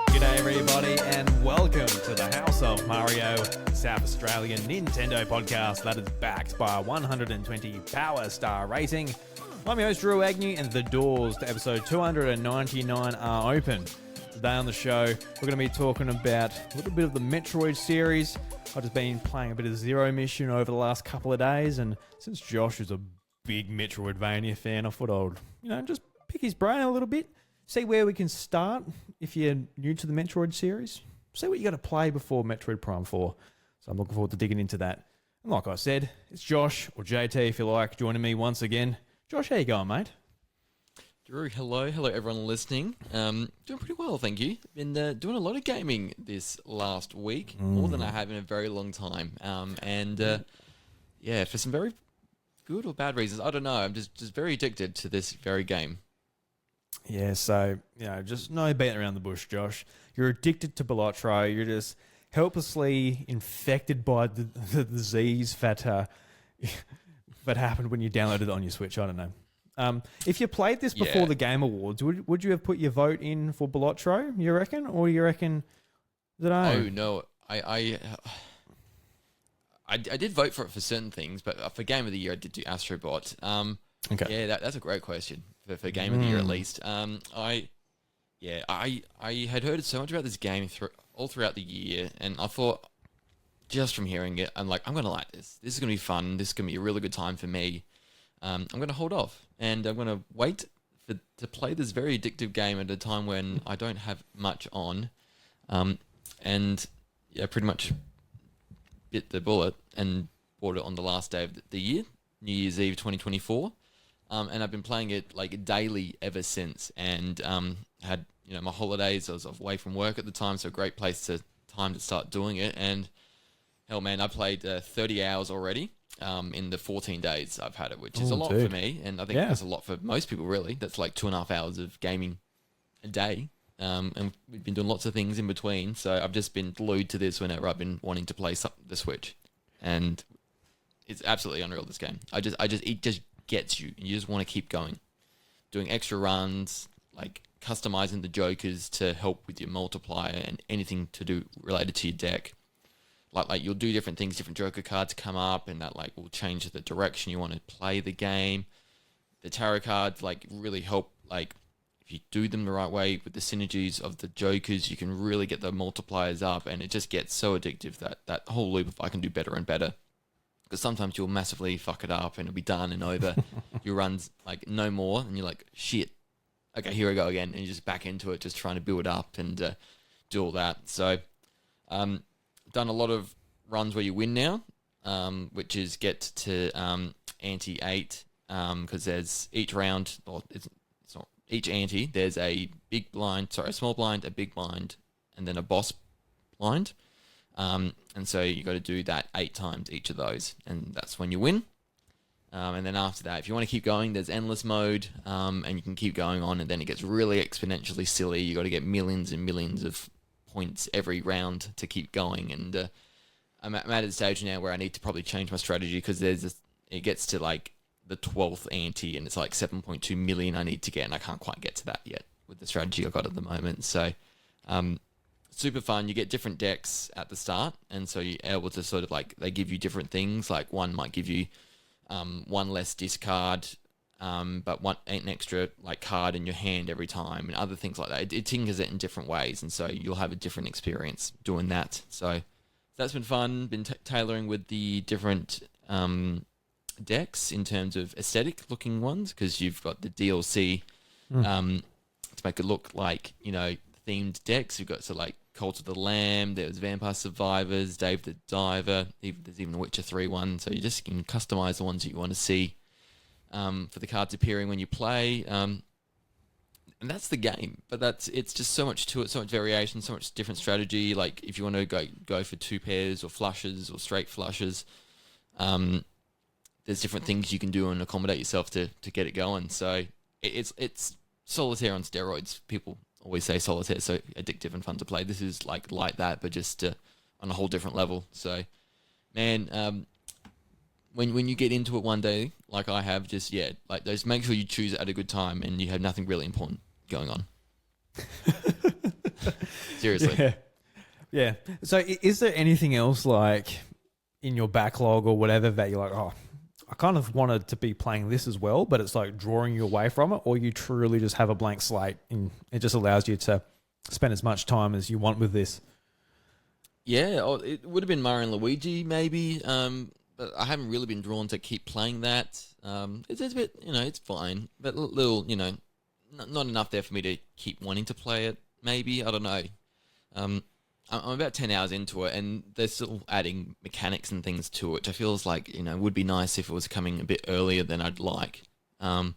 G'day everybody and welcome to the House of Mario South Australian Nintendo podcast that is backed by a 120 Power Star rating. I'm your host Drew Agnew and the doors to episode 299 are open. Today on the show we're going to be talking about a little bit of the Metroid series. I've just been playing a bit of Zero Mission over the last couple of days, and since Josh is a big Metroidvania fan, I thought I'd, just pick his brain a little bit. See where we can start if you're new to the Metroid series. See what you got to play before Metroid Prime 4. So I'm looking forward to digging into that. And like I said, it's Josh, or JT if you like, joining me once again. Josh, how you going, mate? Drew, hello everyone listening. Doing pretty well, thank you. Been doing a lot of gaming this last week, more than I have in a very long time. For some very good or bad reasons, I don't know. I'm just very addicted to this very game. Yeah, so, just no beating around the bush, Josh. You're addicted to Balatro. You're just helplessly infected by the disease that happened when you downloaded it on your Switch. I don't know. If you played this before the Game Awards, would you have put your vote in for Balatro, you reckon? Or you reckon that Oh, no. I did vote for it for certain things, but for Game of the Year, I did do Astrobot. Okay. Yeah, that's a great question for Game of the Year at least. I had heard so much about this game all throughout the year, and I thought, just from hearing it, I'm going to like this. This is going to be fun. This is going to be a really good time for me. I'm going to hold off, and I'm going to wait to play this very addictive game at a time when I don't have much on. Pretty much bit the bullet and bought it on the last day of the year, New Year's Eve 2024. And I've been playing it daily ever since, and had my holidays. I was away from work at the time, so a great time to start doing it. And hell, man, I played 30 hours already in the 14 days I've had it, which is a lot for me, and I think that's a lot for most people. Really, that's like 2.5 hours of gaming a day. And we've been doing lots of things in between, so I've just been glued to this whenever I've been wanting to play the Switch, and it's absolutely unreal. This game, it just gets you, and you just want to keep going, doing extra runs, customizing the jokers to help with your multiplier and anything to do related to your deck. Like you'll do different things, different joker cards come up, and that will change the direction you want to play the game. The tarot cards really help, if you do them the right way with the synergies of the jokers, you can really get the multipliers up, and it just gets so addictive that whole loop of I can do better and better. Because sometimes you'll massively fuck it up and it'll be done and over. Your run's no more, and you're like, shit, okay, here I go again. And you're just back into it, just trying to build up and do all that. So, done a lot of runs where you win now, which is get to ante 8, because there's each round, or it's not each ante, there's a small blind, a big blind, and then a boss blind. And so you got to do that 8 times each of those, and that's when you win. And then after that, if you want to keep going, there's endless mode, and you can keep going on, and then it gets really exponentially silly. You got to get millions and millions of points every round to keep going. And I'm at a stage now where I need to probably change my strategy, because it gets to the 12th ante, and it's 7.2 million I need to get, and I can't quite get to that yet with the strategy I got at the moment. So, super fun. You get different decks at the start, and so you're able to sort of they give you different things. One might give you one less discard, but an extra card in your hand every time, and other things like that. It tinkers it in different ways, and so you'll have a different experience doing that. So that's been fun. Been tailoring with the different decks in terms of aesthetic looking ones, because you've got the DLC to make it look themed decks. You've got Cult of the Lamb, there's Vampire Survivors, Dave the Diver, there's even the Witcher 3 one, so you just can customize the ones that you want to see for the cards appearing when you play, and that's the game. But it's just so much to it, so much variation, so much different strategy. If you want to go for 2 pairs or flushes or straight flushes, there's different things you can do and accommodate yourself to get it going. So it's solitaire on steroids. People always say solitaire is so addictive and fun to play. This is like that, but just on a whole different level. So, man, when you get into it one day, like I have, just like those. Make sure you choose it at a good time and you have nothing really important going on. Seriously. Yeah. Yeah. So is there anything else like in your backlog or whatever that you're like, oh, I kind of wanted to be playing this as well, but it's like drawing you away from it, or you truly just have a blank slate and it just allows you to spend as much time as you want with this? Yeah, it would have been Mario and Luigi maybe, but I haven't really been drawn to keep playing that. It's a bit, it's fine, but little, not enough there for me to keep wanting to play it. Maybe, I don't know. I'm about 10 hours into it, and they're still adding mechanics and things to it, which I feel like, would be nice if it was coming a bit earlier than I'd like. So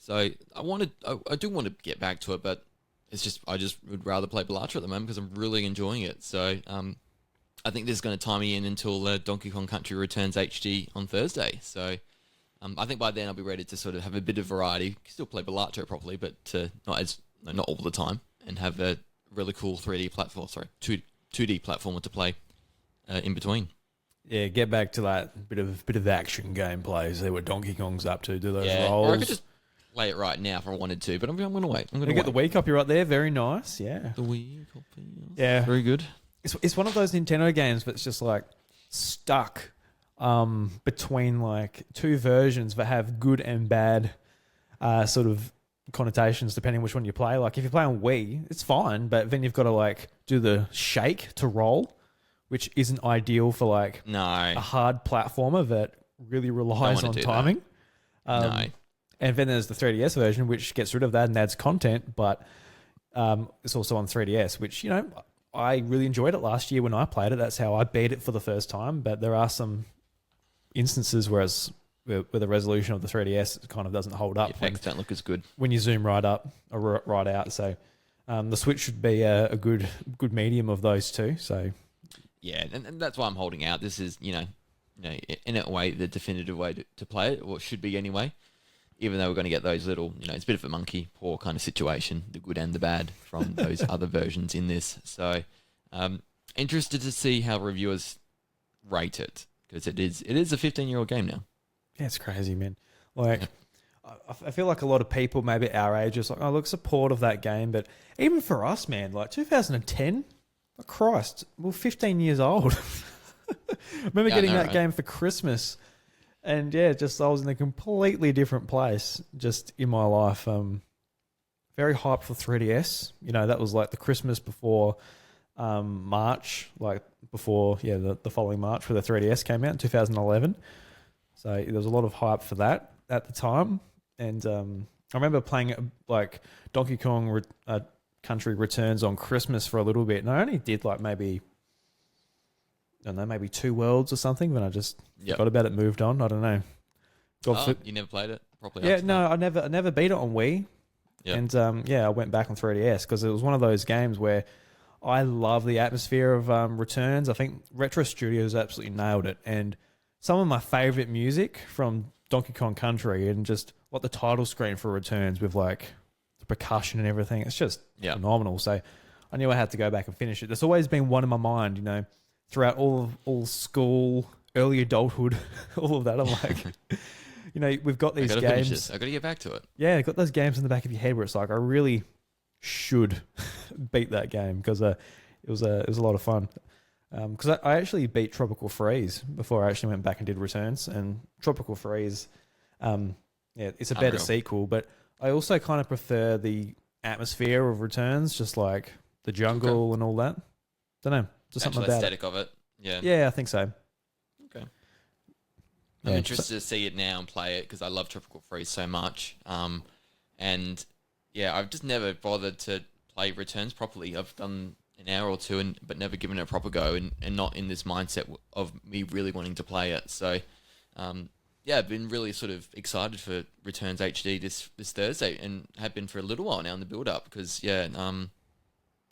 I do want to get back to it, but it's just, I just would rather play Balatro at the moment because I'm really enjoying it. So I think this is going to time me in until Donkey Kong Country Returns HD on Thursday. So I think by then I'll be ready to sort of have a bit of variety, still play Balatro properly, but not all the time, and have a really cool 2D platformer to play in between. Yeah, get back to that bit of action gameplay. See what Donkey Kong's up to. Do those Or I rolls. could just play it right now if I wanted to, but I'm going to wait. I'm going to get the Wii copy right there. Very nice. Yeah. The Wii copy. Yeah. Very good. It's one of those Nintendo games that's just like stuck between like two versions that have good and bad sort of connotations depending which one you play. Like if you play on Wii, it's fine, but then you've got to like do the shake to roll, which isn't ideal for like a hard platformer that really relies on timing. No. And then there's the 3DS version, which gets rid of that and adds content, but it's also on 3DS, which, I really enjoyed it last year when I played it. That's how I beat it for the first time, but there are some instances where the resolution of the 3DS kind of doesn't hold up. The effects don't look as good when you zoom right up or right out. So the Switch should be a good medium of those two. So yeah, and that's why I'm holding out. This is in a way the definitive way to play it, or it should be anyway. Even though we're going to get those little, it's a bit of a monkey paw kind of situation, the good and the bad from those other versions in this. So interested to see how reviewers rate it, because it is a 15-year-old game now. Yeah, it's crazy, man. Like, I feel like a lot of people, maybe our age, is like, oh, look, support of that game. But even for us, man, like 2010, oh, Christ, we're 15 years old. I remember getting that game for Christmas. And yeah, just I was in a completely different place just in my life. Very hyped for 3DS. That was like the Christmas before March, like before, the following March where the 3DS came out in 2011. So there was a lot of hype for that at the time. And I remember playing like Donkey Kong Country Returns on Christmas for a little bit. And I only did like maybe 2 worlds or something. Then I just forgot about it, moved on. I don't know. You never played it properly? Yeah, no, I never beat it on Wii. Yep. And I went back on 3DS because it was one of those games where I love the atmosphere of Returns. I think Retro Studios absolutely nailed it. And some of my favorite music from Donkey Kong Country and just what the title screen for Returns with like the percussion and everything, it's just phenomenal. So I knew I had to go back and finish it. There's always been one in my mind, throughout all school, early adulthood, all of that. I'm like, we've got these games. I got to get back to it. Yeah, you've got those games in the back of your head where it's like, I really should beat that game because it was a lot of fun. Because I actually beat Tropical Freeze before I actually went back and did Returns. And Tropical Freeze, it's a better sequel, but I also kind of prefer the atmosphere of Returns, just like the jungle and all that. Don't know. Just something about aesthetic of it. Yeah. Yeah, I think so. Okay. I'm interested to see it now and play it because I love Tropical Freeze so much. And yeah, I've just never bothered to play Returns properly. I've done an hour or two, but never given it a proper go, and not in this mindset of me really wanting to play it. So, I've been really sort of excited for Returns HD this Thursday, and have been for a little while now in the build up because while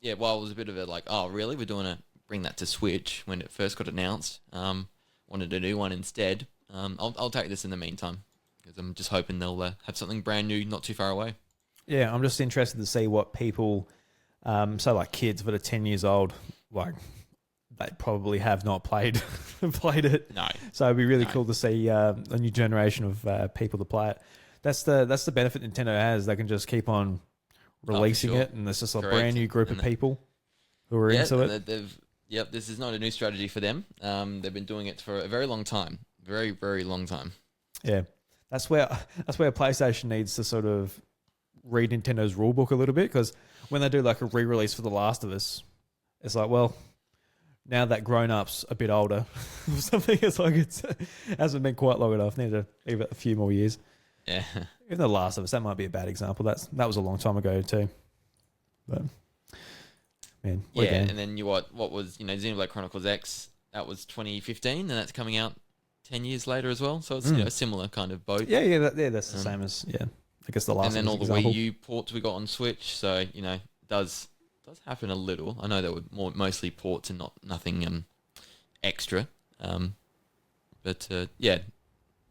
it was a bit of a like, oh really, we're doing bring that to Switch when it first got announced. Wanted a new one instead. I'll take this in the meantime because I'm just hoping they'll have something brand new, not too far away. Yeah, I'm just interested to see what people, so like kids that are 10 years old, like they probably have not played it. No. So it'd be really cool to see a new generation of people to play it. That's the benefit Nintendo has. They can just keep on releasing it, and there's just a brand new group of people who are into it. This is not a new strategy for them. They've been doing it for a very long time. Very, very long time. Yeah. That's where PlayStation needs to sort of read Nintendo's rulebook a little bit, because when they do like a re-release for The Last of Us, it's like, well, now that grown-up's a bit older or something, it's like it hasn't been quite long enough. Need to give it a few more years. Yeah. Even The Last of Us, that might be a bad example. That was a long time ago too. But man, and then what was Xenoblade Chronicles X? That was 2015, and that's coming out 10 years later as well. So it's a similar kind of boat. Yeah, that's the same as I guess The Last. And then all the example. Wii U ports we got on Switch. So does happen a little. I know they were mostly ports and nothing extra. But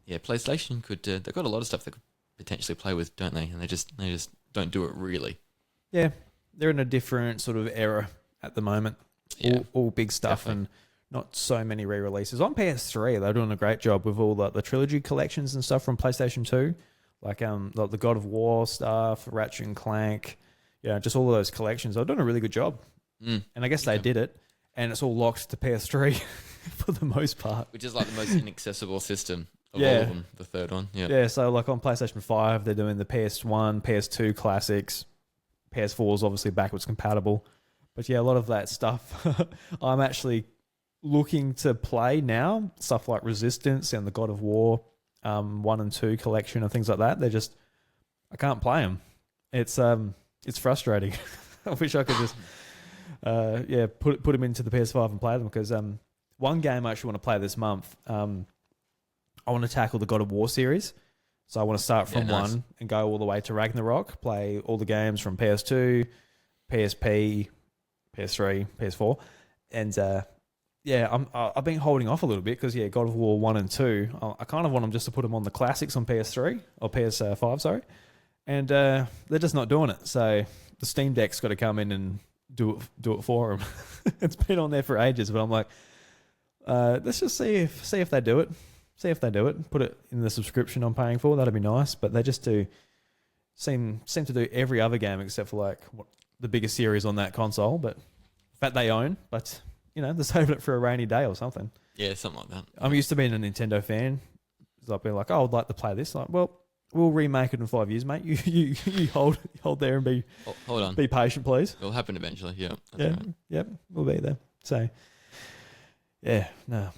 PlayStation could. They've got a lot of stuff they could potentially play with, don't they? And they just don't do it really. Yeah, they're in a different sort of era at the moment. Yeah, all big stuff definitely. And not so many re-releases. On PS3, they're doing a great job with all the trilogy collections and stuff from PlayStation 2, like the God of War stuff, Ratchet and Clank, just all of those collections. They're doing a really good job. And I guess they did it, and it's all locked to PS3 for the most part. Which is like the most inaccessible system of all of them, the third one. Yeah, so like on PlayStation 5, they're doing the PS1, PS2 classics. PS4 is obviously backwards compatible. But yeah, a lot of that stuff I'm actually looking to play now. Stuff like Resistance and the God of War 1 and 2 collection and things like that. I can't play them. It's frustrating. I wish I could just put them into the PS5 and play them, because one game I actually want to play this month, I want to tackle the God of War series. So I want to start from 1 and go all the way to Ragnarok, play all the games from PS2, PSP, PS3, PS4. And I've been holding off a little bit because, God of War 1 and 2, I kind of want them just to put them on the classics on PS3 or PS5, sorry. And they're just not doing it. So the Steam Deck's got to come in and do it for them. It's been on there for ages, but I'm like, let's just see if they do it. See if they do it. Put it in the subscription I'm paying for. That'd be nice. But they just seem to do every other game except for like the biggest series on that console, but that they own. But they're saving it for a rainy day or something. Yeah, something like that. I'm used to being a Nintendo fan. So I've been like, I'd like to play this. Like, well, we'll remake it in 5 years, mate. You hold there and be hold on. Be patient, please. It'll happen eventually. Yeah. Right. Yep. We'll be there. So, yeah, no.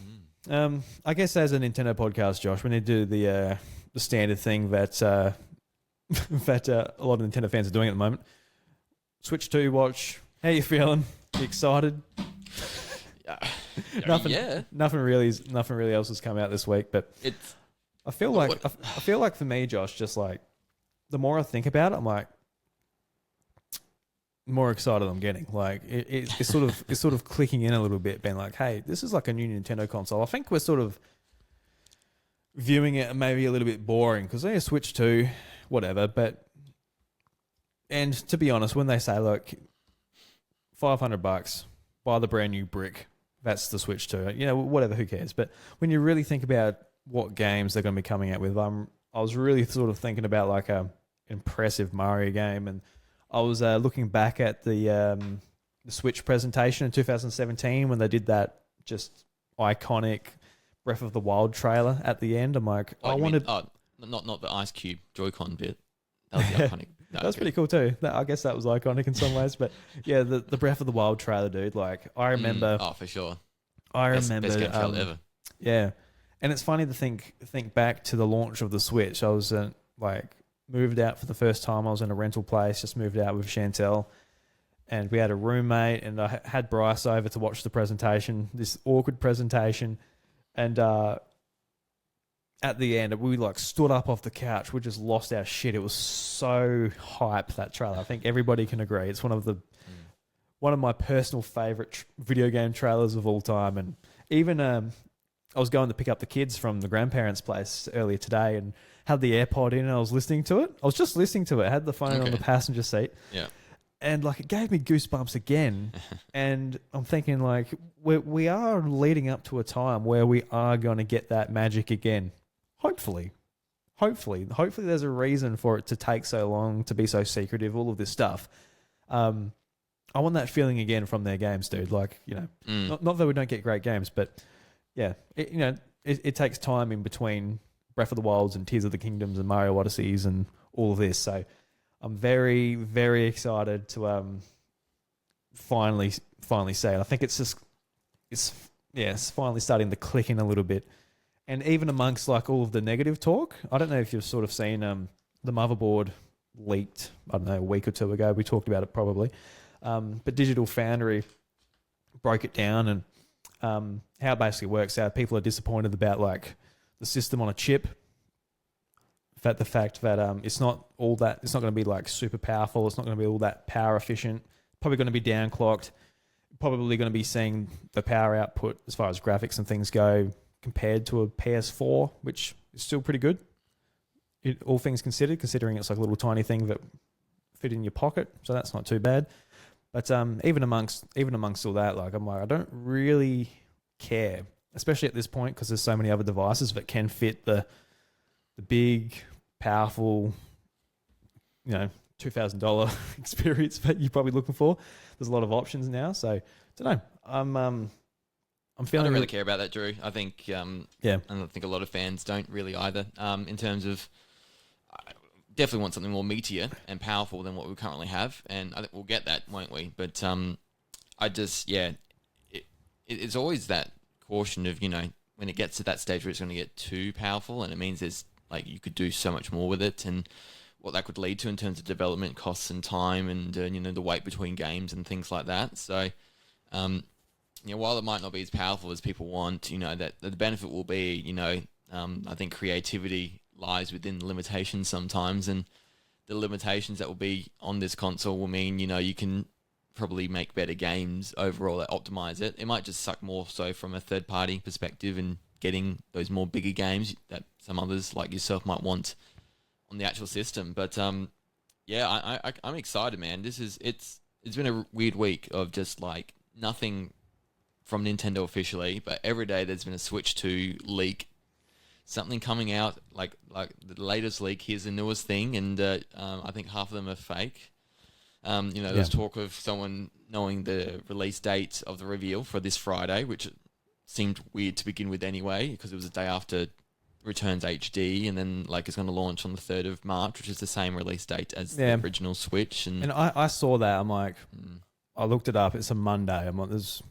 I guess as a Nintendo podcast, Josh, we need to do the standard thing that a lot of Nintendo fans are doing at the moment. Switch 2 watch. How you feeling? You excited? Nothing really else has come out this week, but I feel like for me, Josh, just like the more I think about it, I'm like, the more excited I'm getting. Like it's sort of clicking in a little bit, being like, hey, this is like a new Nintendo console. I think we're sort of viewing it maybe a little bit boring because they Switch 2, whatever. And to be honest, when they say, look, $500, buy the brand new brick, that's the Switch 2. Whatever, who cares? But when you really think about what games they're going to be coming out with, I was really sort of thinking about like a impressive Mario game, and I was looking back at the Switch presentation in 2017 when they did that just iconic Breath of the Wild trailer at the end. I'm like, not the Ice Cube Joy-Con bit. That was the iconic. That was pretty cool too. I guess that was iconic in some ways, but yeah, the Breath of the Wild trailer, dude. Like I remember. For sure. Best game trailer ever. Yeah, and it's funny to think back to the launch of the Switch. I was moved out for the first time. I was in a rental place, just moved out with Chantel, and we had a roommate, and I had Bryce over to watch the presentation, this awkward presentation, and at the end, we stood up off the couch. We just lost our shit. It was so hype, that trailer. I think everybody can agree. It's one of my personal favorite video game trailers of all time. And even I was going to pick up the kids from the grandparents' place earlier today and had the AirPod in and I was listening to it. I was just listening to it. I had the phone on the passenger seat. Yeah. And like it gave me goosebumps again. And I'm thinking like we are leading up to a time where we are going to get that magic again. Hopefully there's a reason for it to take so long, to be so secretive, all of this stuff. I want that feeling again from their games, dude. Like, not that we don't get great games, but yeah, it takes time in between Breath of the Wilds and Tears of the Kingdoms and Mario Odysseys and all of this. So I'm very, very excited to finally say it. I think it's finally starting to click in a little bit. And even amongst like all of the negative talk, I don't know if you've sort of seen the motherboard leaked, I don't know, a week or two ago. We talked about it probably. But Digital Foundry broke it down and how it basically works out. People are disappointed about like the system on a chip. The fact that it's not going to be like super powerful. It's not going to be all that power efficient. Probably going to be downclocked. Probably going to be seeing the power output as far as graphics and things go compared to a PS4, which is still pretty good. All things considered, considering it's like a little tiny thing that fit in your pocket, so that's not too bad. But even amongst all that, like I'm like, I don't really care, especially at this point, because there's so many other devices that can fit the big, powerful, $2,000 experience that you're probably looking for. There's a lot of options now, so I don't know. I'm feeling. I don't really care about that, Drew. I think and I think a lot of fans don't really either. In terms of, I definitely want something more meatier and powerful than what we currently have, and I think we'll get that, won't we? But I just it's always that caution of when it gets to that stage where it's going to get too powerful, and it means there's like you could do so much more with it, and what that could lead to in terms of development costs and time, and the wait between games and things like that. So, while it might not be as powerful as people want, that the benefit will be, I think creativity lies within the limitations sometimes, and the limitations that will be on this console will mean, you can probably make better games overall that optimize it. It might just suck more so from a third-party perspective and getting those more bigger games that some others like yourself might want on the actual system. But I'm excited, man. It's been a weird week of just like nothing from Nintendo officially, but every day there's been a Switch 2 leak, something coming out, like the latest leak. Here's the newest thing, and I think half of them are fake. There's talk of someone knowing the release date of the reveal for this Friday, which seemed weird to begin with anyway, because it was the day after Returns HD, and then like it's going to launch on the 3rd of March, which is the same release date as the original Switch. And I saw that. I'm like, I looked it up. It's a Monday. I'm like, there's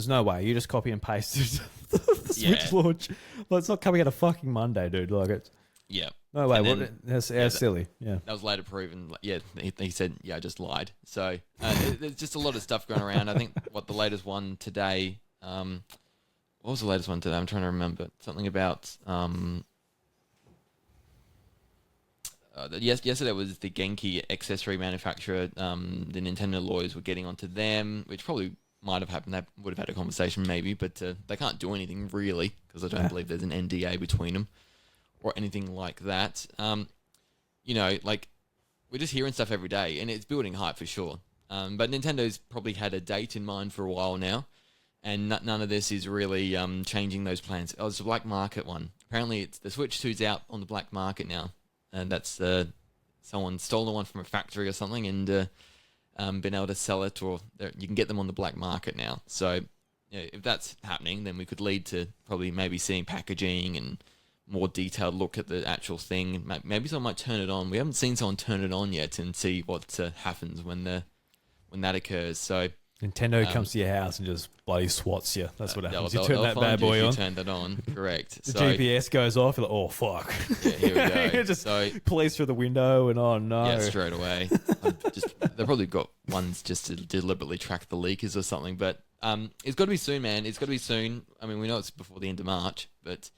no way. You just copy and pasted the Switch launch. Well, it's not coming out a fucking Monday, dude. Like it's no way. That's silly. Yeah, that was later proven. He said, I just lied. So there's just a lot of stuff going around. I think the latest one today. What was the latest one today? I'm trying to remember. Something about yesterday was the Genki accessory manufacturer. The Nintendo lawyers were getting onto them, which probably might have happened. They would have had a conversation maybe, but they can't do anything really because I don't believe there's an NDA between them or anything like that. Like we're just hearing stuff every day, and it's building hype for sure. But Nintendo's probably had a date in mind for a while now, and none of this is really changing those plans. Oh, it's the black market one. Apparently, it's the Switch 2's out on the black market now, and that's someone stolen one from a factory or something, and been able to sell it, or you can get them on the black market now. So, if that's happening, then we could lead to probably maybe seeing packaging and more detailed look at the actual thing. Maybe someone might turn it on. We haven't seen someone turn it on yet and see what happens when that occurs. So Nintendo comes to your house and just bloody swats you. That's what happens. You turn that bad boy on. You turn that on, correct. The GPS goes off. You're like, oh fuck. Yeah, here we go. Just police through the window and oh no. Yeah, straight away. They've probably got ones just to deliberately track the leakers or something. But it's got to be soon, man. It's got to be soon. I mean, we know it's before the end of March, but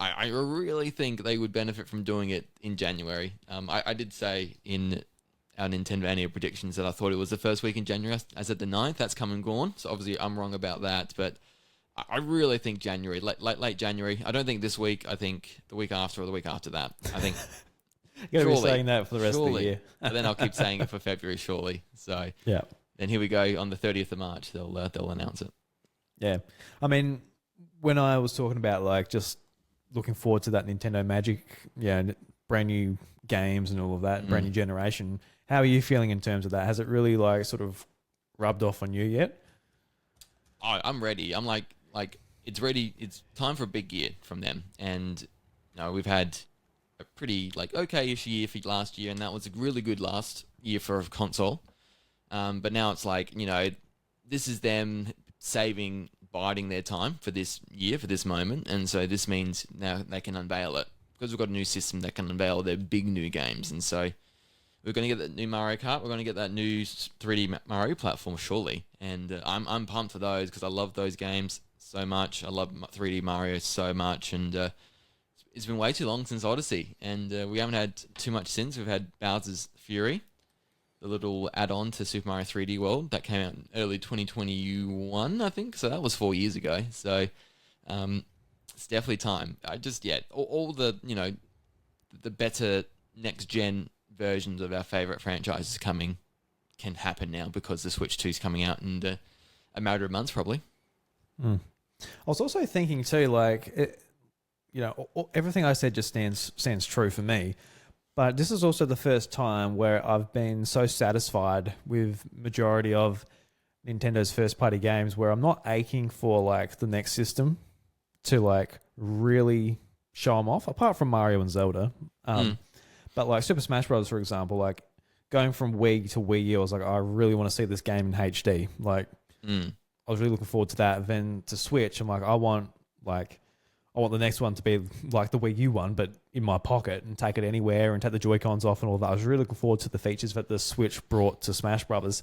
I really think they would benefit from doing it in January. I did say in our Nintendo predictions that I thought it was the first week in January. I said the 9th. That's come and gone. So obviously I'm wrong about that. But I really think January, late January. I don't think this week. I think the week after or the week after that. I think You're going to be Surely. saying that for the rest of the Surely. year. But then I'll keep saying it for February, surely. So Yeah. then here we go on the 30th of March. They'll announce it. Yeah. I mean, when I was talking about like just looking forward to that Nintendo Magic, brand new games and all of that, brand new generation, how are you feeling in terms of that? Has it really like sort of rubbed off on you yet? I'm ready. I'm like it's ready. It's time for a big year from them. And we've had a pretty like okay-ish year for last year, and that was a really good last year for a console. But now it's like this is them biding their time for this year, for this moment, and so this means now they can unveil it because we've got a new system that can unveil their big new games, and so we're going to get that new Mario Kart, we're going to get that new 3D Mario platform, surely, and I'm pumped for those because I love those games so much. I love 3D Mario so much, and it's been way too long since Odyssey, and we haven't had too much since. We've had Bowser's Fury, the little add-on to Super Mario 3D World that came out in early 2021, I think. So that was 4 years ago. So it's definitely time. All the the better next gen versions of our favorite franchises can happen now because the Switch 2 is coming out in a matter of months, probably. I was also thinking too, like everything I said just stands true for me. But this is also the first time where I've been so satisfied with majority of Nintendo's first-party games where I'm not aching for like the next system to like really show them off, apart from Mario and Zelda. But like Super Smash Bros., for example, like going from Wii to Wii U, I was like, I really want to see this game in HD. Like, I was really looking forward to that. Then to Switch, I'm like, I want the next one to be like the Wii U one, but in my pocket and take it anywhere and take the Joy-Cons off and all that. I was really looking forward to the features that the Switch brought to Smash Brothers.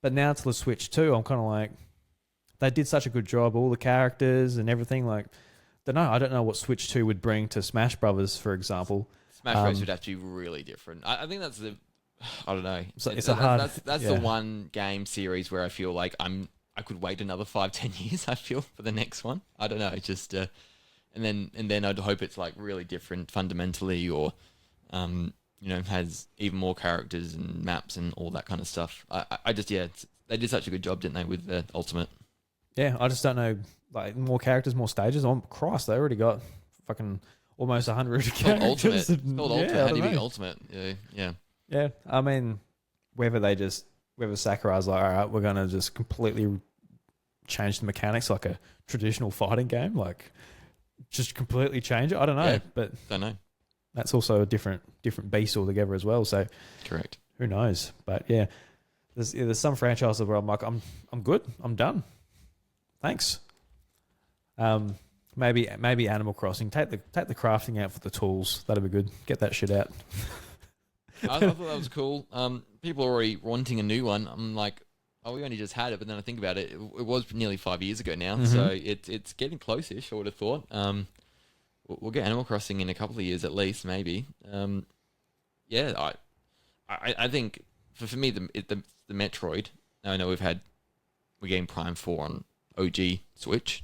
But now to the Switch 2, I'm kind of like, they did such a good job, all the characters and everything. Like, I don't know what Switch 2 would bring to Smash Brothers, for example. Smash Bros. Would have to be really different. I think that's I don't know. It's a hard... That's the one game series where I feel like I could wait another 5-10 years, I feel, for the next one. I don't know, just... And then I'd hope it's like really different fundamentally, or has even more characters and maps and all that kind of stuff. They did such a good job, didn't they, with the Ultimate? Yeah, I just don't know, like more characters, more stages. Oh Christ, they already got fucking almost 100 characters. It's called Ultimate. How do you be Ultimate? Yeah. Yeah, I mean, whether Sakurai's like, all right, we're gonna just completely change the mechanics like a traditional fighting game, like. Just completely change it. I don't know, but don't know. That's also a different beast altogether as well. So, correct. Who knows? But yeah, there's some franchises where I'm like, I'm good. I'm done. Thanks. Maybe Animal Crossing. Take the crafting out for the tools. That'd be good. Get that shit out. I thought that was cool. People are already wanting a new one. I'm like, oh, we only just had it, but then I think about it, it was nearly 5 years ago now, so it's getting close-ish, I would have thought. We'll get Animal Crossing in a couple of years at least, maybe. I think, for me, the Metroid, I know we're getting Prime 4 on OG Switch,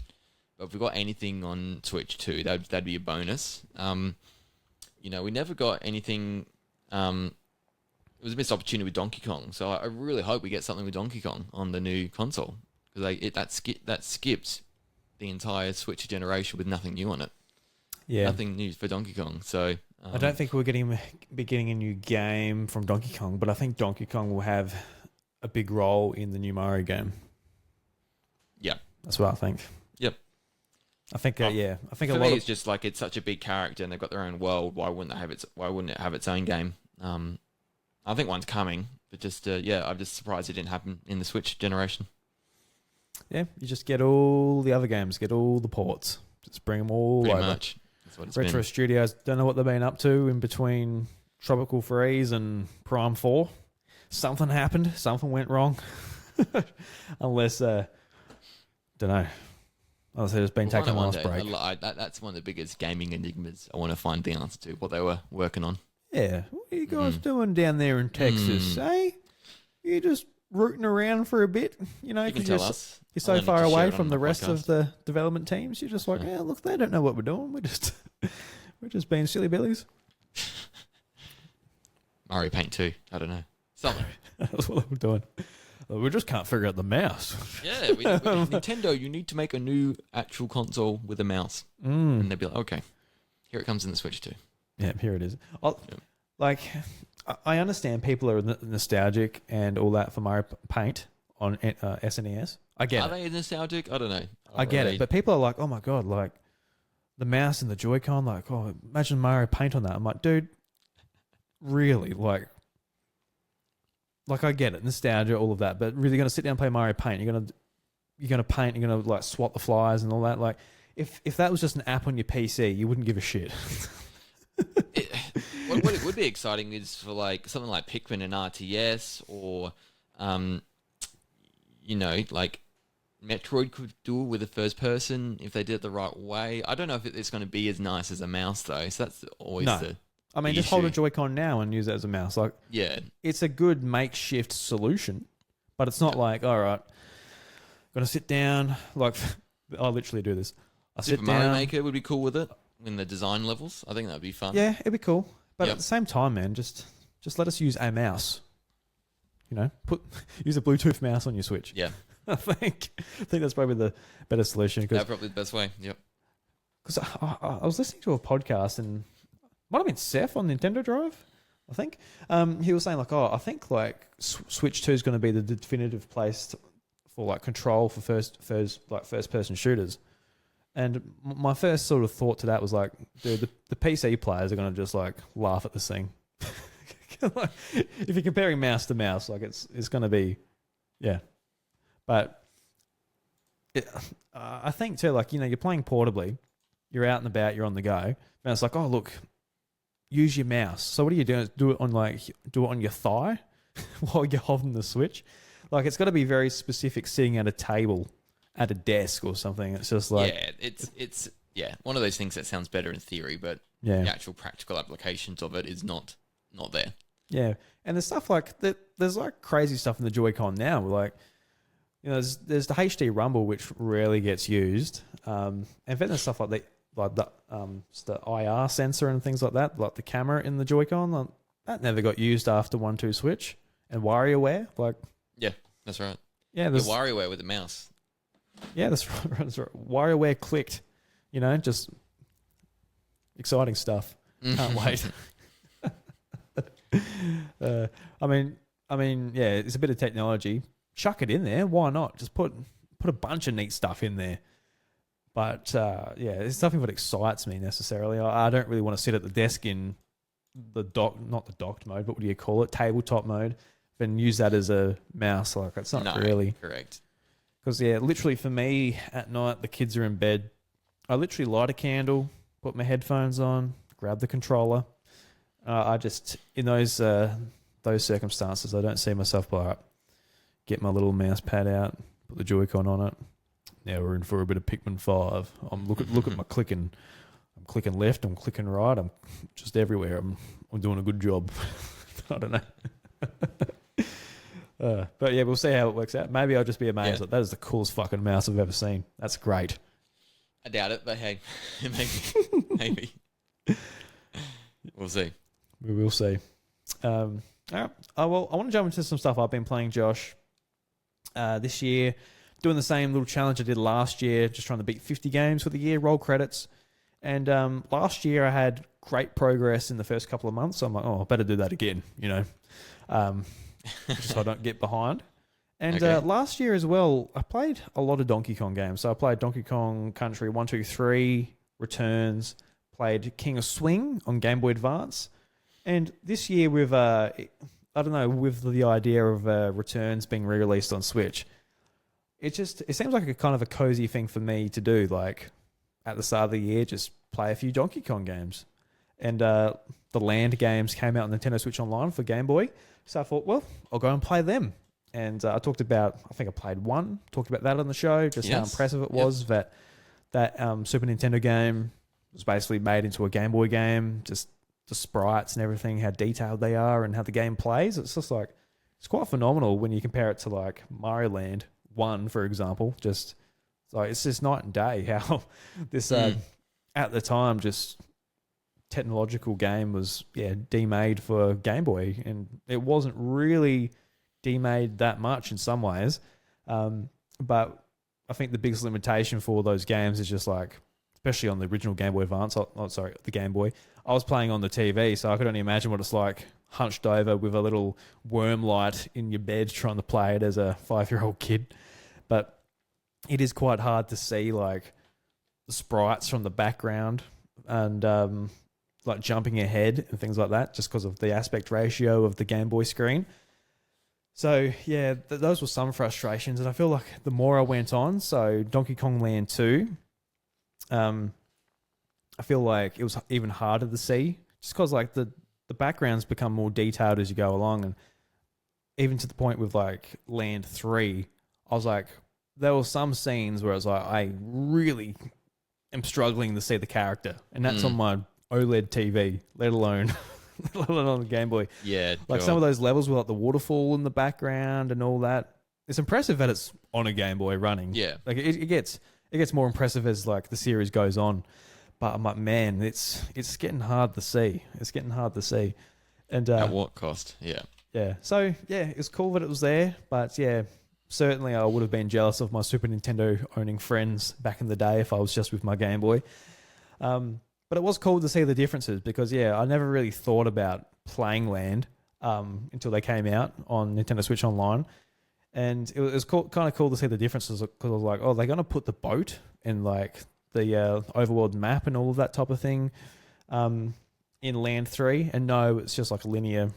but if we got anything on Switch 2, that'd be a bonus. We never got anything... it was a missed opportunity with Donkey Kong, so I really hope we get something with Donkey Kong on the new console, because that skips the entire Switch generation with nothing new on it. Yeah, nothing new for Donkey Kong. So I don't think we're getting a new game from Donkey Kong, but I think Donkey Kong will have a big role in the new Mario game. Yeah, that's what I think. Yep. I think I think for a lot me it's just like it's such a big character and they've got their own world. Why wouldn't it have its own game? I think one's coming, but just I'm just surprised it didn't happen in the Switch generation. Yeah, you just get all the other games, get all the ports, just bring them all Pretty over. much. That's what it's Retro been. Studios don't know what they've been up to in between Tropical Freeze and Prime 4. Something happened, something went wrong. Unless, don't know. Unless they've just been taking a last break. That's one of the biggest gaming enigmas I want to find the answer to, what they were working on. Yeah. What are you guys doing down there in Texas, eh? You just rooting around for a bit? You know, You can tell us. you're so far away from the rest of the development teams. You're just like, look, they don't know what we're doing. We're just being silly billies. Mario Paint 2. I don't know. Something. That's what we're doing. We just can't figure out the mouse. Yeah, Nintendo, you need to make a new actual console with a mouse. And they'd be like, okay, here it comes in the Switch too. Yeah, here it is. Like, I understand people are nostalgic and all that for Mario Paint on SNES. I get it. Are they nostalgic? I don't know. I get it. But people are like, oh my God, like the mouse and the Joy-Con, like, oh, imagine Mario Paint on that. I'm like, dude, really? Like I get it, nostalgia, all of that, but really going to sit down and play Mario Paint. You're gonna paint. You're gonna like swap the flies and all that. Like, if that was just an app on your PC, you wouldn't give a shit. What it would be exciting is for like something like Pikmin and RTS, or like Metroid could do it with a first person if they did it the right way. I don't know if it's going to be as nice as a mouse though. So that's always the I mean, just hold a Joy-Con now and use it as a mouse. Like, yeah, it's a good makeshift solution, but it's not like, all right, gonna sit down. Like, I literally do this. Super Mario Maker would be cool with it in the design levels. I think that'd be fun. Yeah, it'd be cool. But at the same time, man, just let us use a mouse. You know, use a Bluetooth mouse on your Switch. Yeah, I think that's probably the better solution. That's probably the best way. Yep. Because I was listening to a podcast and might have been Seth on Nintendo Drive. I think he was saying like, I think like Switch 2 is going to be the definitive place for like control for first person shooters. And my first sort of thought to that was like, dude, the PC players are going to just like laugh at this thing. Like, if you're comparing mouse to mouse, like it's going to be, yeah. But I think too, like, you're playing portably, you're out and about, you're on the go, and it's like, oh look, use your mouse. So what are you doing? Do it on your thigh while you're holding the Switch. Like, it's got to be very specific, sitting at a table, at a desk or something. It's just like, yeah, it's one of those things that sounds better in theory, but the actual practical applications of it is not there. Yeah, and there's stuff like there's like crazy stuff in the Joy-Con now. Like, there's the HD Rumble, which rarely gets used, and then there's stuff like the IR sensor and things like that, like the camera in the Joy-Con. That never got used after 1-2 Switch. And WarioWare, like, yeah, that's right. Yeah, there's WarioWare with the mouse. Yeah, that's right. That's right. WarioWare clicked. Just exciting stuff. Can't wait. I mean, yeah, it's a bit of technology. Chuck it in there. Why not? Just put a bunch of neat stuff in there. But it's nothing that excites me necessarily. I don't really want to sit at the desk in not the docked mode, but what do you call it? Tabletop mode. And use that as a mouse. Like, it's not really correct. Because literally for me at night, the kids are in bed. I literally light a candle, put my headphones on, grab the controller. I just, in those circumstances, I don't see myself get my little mouse pad out, put the Joy-Con on it. Now we're in for a bit of Pikmin 5. I'm look at my clicking. I'm clicking left. I'm clicking right. I'm just everywhere. I'm doing a good job. I don't know. But yeah, we'll see how it works out. Maybe I'll just be amazed. Like, that is the coolest fucking mouse I've ever seen. That's great. I doubt it, but hey, maybe. We'll see. We will see. All right. Well, I want to jump into some stuff I've been playing, Josh. This year, doing the same little challenge I did last year, just trying to beat 50 games for the year, roll credits. And last year I had great progress in the first couple of months. So I'm like, I better do that again, just so I don't get behind. And last year as well, I played a lot of Donkey Kong games. So I played Donkey Kong Country 1, 2, 3, Returns, played King of Swing on Game Boy Advance. And this year with, with the idea of Returns being re-released on Switch, it seems like a kind of a cozy thing for me to do. Like, at the start of the year, just play a few Donkey Kong games. And the Land games came out on Nintendo Switch Online for Game Boy. So I thought, well, I'll go and play them. And I think I played one, talked about that on the show, just how impressive it was that Super Nintendo game was basically made into a Game Boy game, just the sprites and everything, how detailed they are and how the game plays. It's just like, it's quite phenomenal when you compare it to like Mario Land 1, for example. It's just night and day how this, at the time, just technological game was demade for Game Boy, and it wasn't really demade that much in some ways. But I think the biggest limitation for those games is just like, especially on the original Game Boy Advance, the Game Boy, I was playing on the TV, so I could only imagine what it's like hunched over with a little worm light in your bed trying to play it as a 5-year-old kid. But it is quite hard to see like the sprites from the background and like jumping ahead and things like that, just because of the aspect ratio of the Game Boy screen. So yeah, those were some frustrations, and I feel like the more I went on, so Donkey Kong Land 2, I feel like it was even harder to see, just because like the backgrounds become more detailed as you go along, and even to the point with like Land 3, I was like, there were some scenes where I was like, I really am struggling to see the character, and that's on my OLED TV, let alone on the Game Boy. Yeah, like some of those levels with like the waterfall in the background and all that. It's impressive that it's on a Game Boy running. Yeah, like it gets more impressive as like the series goes on. But I'm like, man, it's getting hard to see. It's getting hard to see. And at what cost? Yeah. Yeah. So yeah, it's cool that it was there, but yeah, certainly I would have been jealous of my Super Nintendo owning friends back in the day if I was just with my Game Boy. But it was cool to see the differences because yeah, I never really thought about playing Land until they came out on Nintendo Switch Online. And it was kind of cool to see the differences because I was like, oh, they're going to put the boat in like the overworld map and all of that type of thing in Land 3. And no, it's just like a linear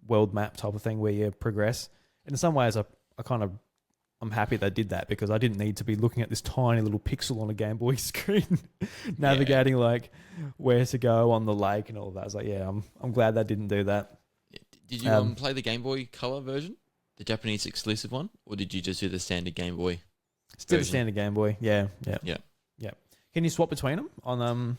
world map type of thing where you progress. And in some ways, I'm happy they did that because I didn't need to be looking at this tiny little pixel on a Game Boy screen navigating like where to go on the lake and all of that. I was like, yeah, I'm glad they didn't do that. Did you play the Game Boy Color version? The Japanese exclusive one? Or did you just do the standard Game Boy? Still the standard Game Boy, yeah. Can you swap between them on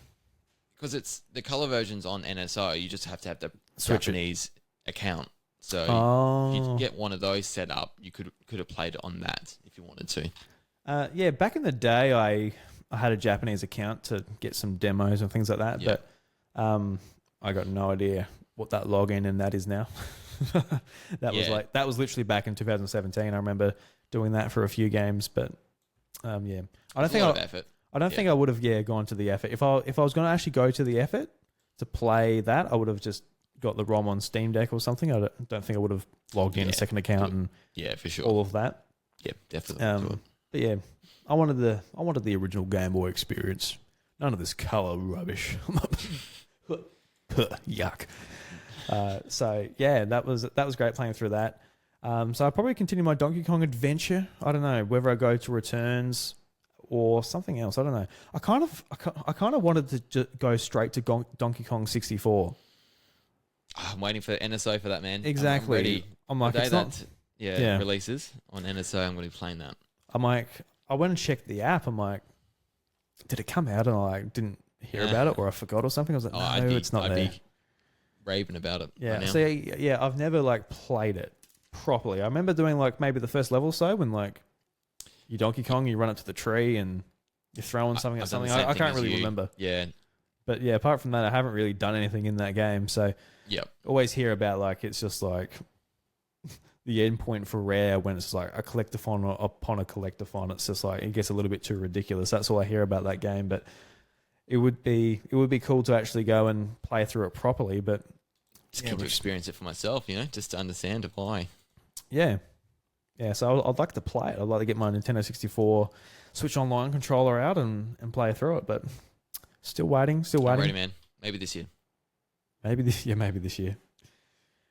because it's the color versions on NSO, you just have to have the Switch Japanese account. So if you get one of those set up, you could have played it on that if you wanted to. Yeah, back in the day, I had a Japanese account to get some demos and things like that, but I got no idea what that login and that is now. That was literally back in 2017. I remember doing that for a few games, but I don't think I would have gone to the effort. If I was going to actually go to the effort to play that, I would have just got the ROM on Steam Deck or something. I don't think I would have logged in a second account and for sure all of that. Yeah, definitely. But yeah, I wanted the original Game Boy experience. None of this color rubbish. Yuck. So yeah, that was great playing through that. So I'll probably continue my Donkey Kong adventure. I don't know whether I go to Returns or something else. I don't know. I kind of wanted to go straight to Donkey Kong 64. I'm waiting for NSO for that, man. Exactly. I'm ready. I'm like, the day it's that not, releases on NSO, I'm going to be playing that. I'm like, I went and checked the app. I'm like, did it come out? And I like didn't hear about it, or I forgot or something. I was like, no, it's not there. I'd be raving about it. Yeah. Right now. So yeah, I've never like played it properly. I remember doing like maybe the first level or so when like you Donkey Kong, you run up to the tree and you're throwing something at something. I can't really remember. Yeah. But yeah, apart from that, I haven't really done anything in that game. So always hear about like it's just like the end point for Rare when it's like a collectathon upon a collectathon. It's just like it gets a little bit too ridiculous. That's all I hear about that game. But it would be cool to actually go and play through it properly. But just get to experience it for myself, just to understand why. Yeah. Yeah, so I'd like to play it. I'd like to get my Nintendo 64 Switch Online controller out and play through it, but still waiting. I'm ready, man. Maybe this year. Maybe this year.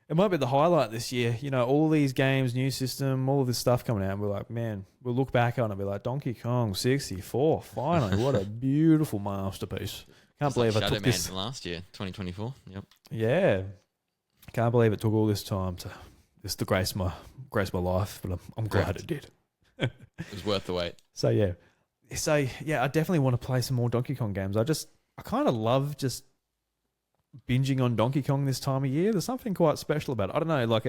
It might be the highlight this year. All these games, new system, all of this stuff coming out, and we're like, man, we'll look back on it and be like, Donkey Kong 64, finally, what a beautiful masterpiece. Can't believe I took this. From last year, 2024. Yep. Yeah. Can't believe it took all this time to grace my life, but I'm glad it did. It was worth the wait. So yeah, I definitely want to play some more Donkey Kong games. I kind of love just binging on Donkey Kong this time of year. There's something quite special about it. I don't know,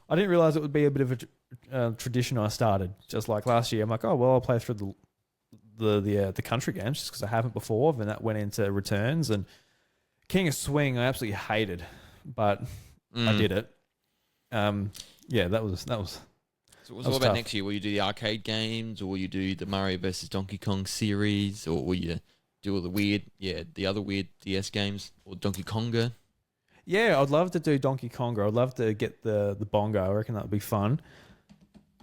I didn't realize it would be a bit of a tradition I started. Just like last year, I'm like, oh well, I'll play through the country games just because I haven't before. Then that went into Returns and King of Swing, I absolutely hated, but I did it. Yeah, that was. So what about tough. next year? Will you do the arcade games, or will you do the Mario versus Donkey Kong series, or will you do all the other weird DS games, or Donkey Konga? Yeah, I'd love to do Donkey Konga. I'd love to get the bongo. I reckon that would be fun.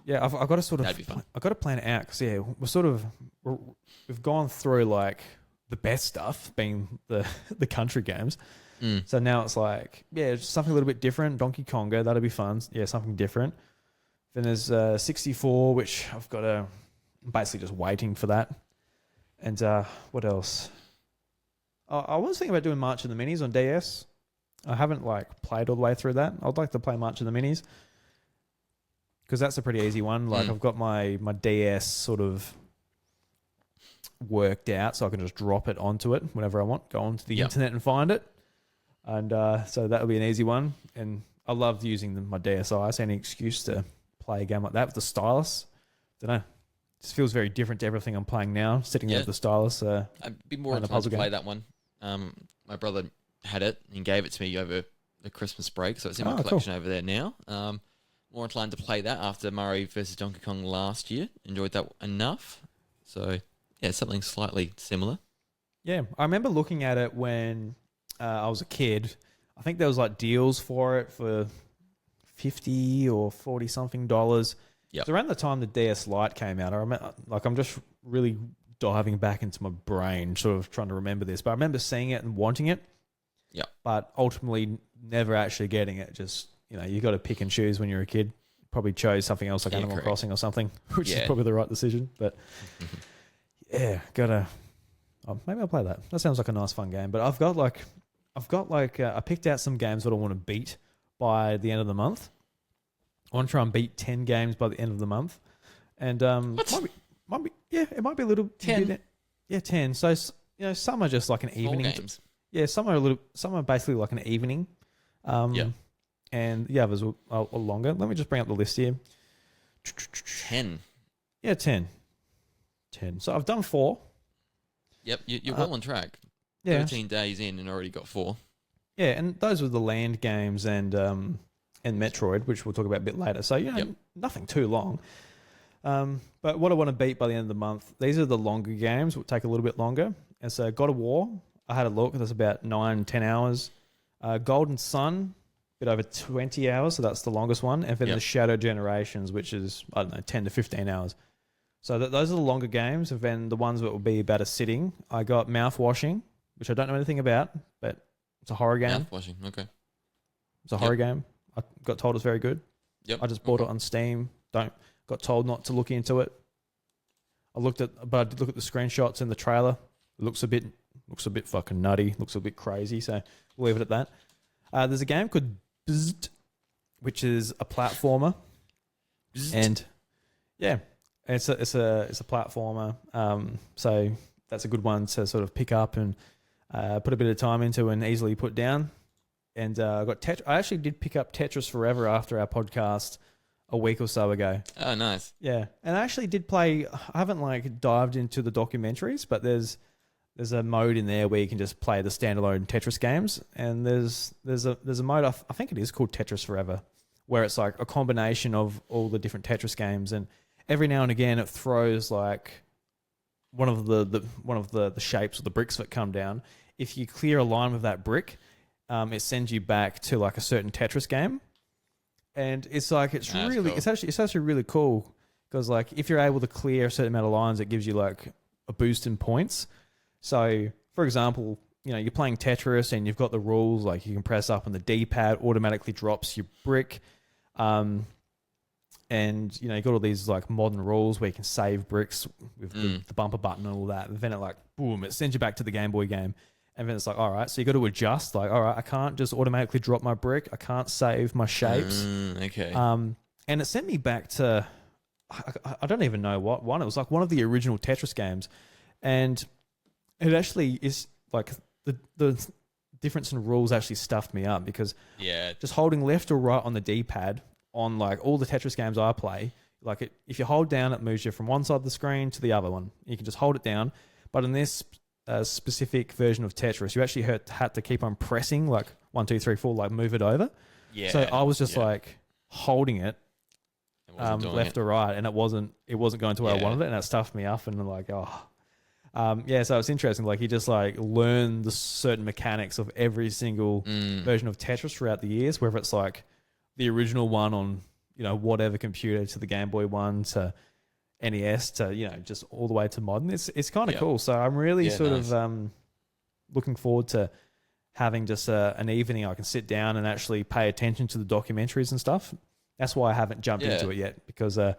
Yeah, I've got to sort of. That'd be fun. I've got to plan it out because we've gone through like the best stuff, being the country games. So now it's like, yeah, something a little bit different. Donkey Konga, that'll be fun. Yeah, something different. Then there's 64, which I'm basically just waiting for that. And what else? I was thinking about doing March of the Minis on DS. I haven't like played all the way through that. I'd like to play March of the Minis because that's a pretty easy one. Like I've got my DS sort of worked out, so I can just drop it onto it whenever I want. Go onto the internet and find it. And so that'll be an easy one. And I loved using my DSi, so any excuse to play a game like that with the stylus. Don't know. It just feels very different to everything I'm playing now, sitting there with the stylus. I'd be more inclined to play that one. My brother had it and gave it to me over the Christmas break, so it's in my collection over there now. More inclined to play that after Mario versus Donkey Kong last year. Enjoyed that enough. So, yeah, something slightly similar. Yeah, I remember looking at it when I was a kid. I think there was like deals for it for $50 or $40 something. It's around the time the DS Lite came out. I remember, like, I'm just really diving back into my brain, sort of trying to remember this. But I remember seeing it and wanting it. Yeah. But ultimately, never actually getting it. Just, you got to pick and choose when you're a kid. Probably chose something else like Animal Crossing or something, which is probably the right decision. But yeah, maybe I'll play that. That sounds like a nice, fun game. But I've got I picked out some games that I want to beat by the end of the month. I want to try and beat 10 games by the end of the month. And it might be a little 10. 10. So some are just like an evening games. Yeah, some are basically like an evening. And the others are longer. Let me just bring up the list here. 10. Yeah, 10. So I've done 4. Yep, you're well on track. 13 days in and already got 4. Yeah, and those were the land games and Metroid, which we'll talk about a bit later. So, nothing too long. But what I want to beat by the end of the month, these are the longer games, will take a little bit longer. And so God of War, I had a look, that's about 9-10 hours. Golden Sun, a bit over 20 hours, so that's the longest one. And then the Shadow Generations, which is, 10 to 15 hours. So those are the longer games. And then the ones that will be about a sitting. I got Mouth Washing, which I don't know anything about, but it's a horror game. Mouth Washing, okay. It's a horror game. I got told it's very good. Yep. I just bought it on Steam. Got told not to look into it. I did look at the screenshots in the trailer. It looks a bit fucking nutty. Looks a bit crazy. So we'll leave it at that. There's a game called Bzzzt, which is a platformer, and it's a platformer. So that's a good one to sort of pick up and put a bit of time into and easily put down. And I actually did pick up Tetris Forever after our podcast a week or so ago. Oh, nice. Yeah. And I actually did play, I haven't dived into the documentaries, but there's a mode in there where you can just play the standalone Tetris games. And there's a mode, I think it is called Tetris Forever, where it's like a combination of all the different Tetris games. And every now and again it throws like one of the shapes or the bricks that come down. If you clear a line with that brick, it sends you back to like a certain Tetris game, and it's actually really cool because like if you're able to clear a certain amount of lines, it gives you like a boost in points. So for example, you're playing Tetris and you've got the rules like you can press up on the D-pad, automatically drops your brick, and you've got all these like modern rules where you can save bricks with the bumper button and all that, and then it sends you back to the Game Boy game. And then it's like, all right, so you got to adjust. Like, all right, I can't just automatically drop my brick. I can't save my shapes. Okay. And it sent me back to, I don't even know what one. It was like one of the original Tetris games. And it actually is like the difference in rules actually stuffed me up because just holding left or right on the D-pad on like all the Tetris games I play, if you hold down, it moves you from one side of the screen to the other one. You can just hold it down. But in this a specific version of Tetris, you actually had to keep on pressing like 1, 2, 3, 4, like move it over. Yeah. So I was just like holding it left it. or right, and it wasn't going to where I Yeah. wanted it, and it stuffed me up, and I'm like, so it's interesting. Like, he just like learned the certain mechanics of every single version of Tetris throughout the years, whether it's like the original one on, whatever computer, to the Game Boy one, to NES, to, just all the way to modern. It's kind of cool. So I'm really of looking forward to having just an evening I can sit down and actually pay attention to the documentaries and stuff. That's why I haven't jumped into it yet, because I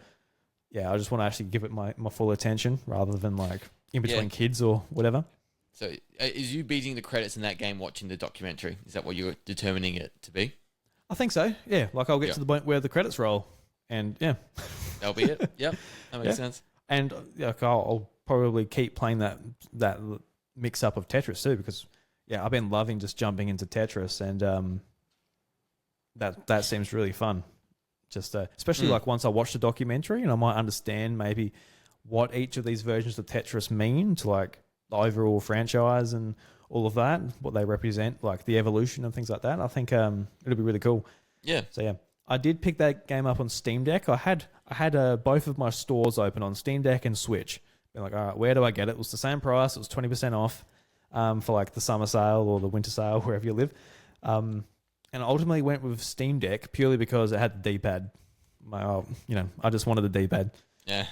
just want to actually give it my full attention rather than like in between kids or whatever. So is you beating the credits in that game watching the documentary? Is that what you're determining it to be? I think so. Yeah, like I'll get to the point where the credits roll, and that'll be it. Yep, that makes sense. And I'll probably keep playing that mix up of Tetris too, because I've been loving just jumping into Tetris, and that seems really fun. Just especially like once I watch the documentary, and I might understand maybe what each of these versions of Tetris mean to like the overall franchise and all of that, what they represent, like the evolution and things like that. I think it'll be really cool. Yeah. So I did pick that game up on Steam Deck. I had both of my stores open on Steam Deck and Switch. Been like, all right, where do I get it? It was the same price. It was 20% off for like the summer sale or the winter sale, wherever you live. And I ultimately went with Steam Deck purely because it had the D-pad. I just wanted the D-pad. Yeah.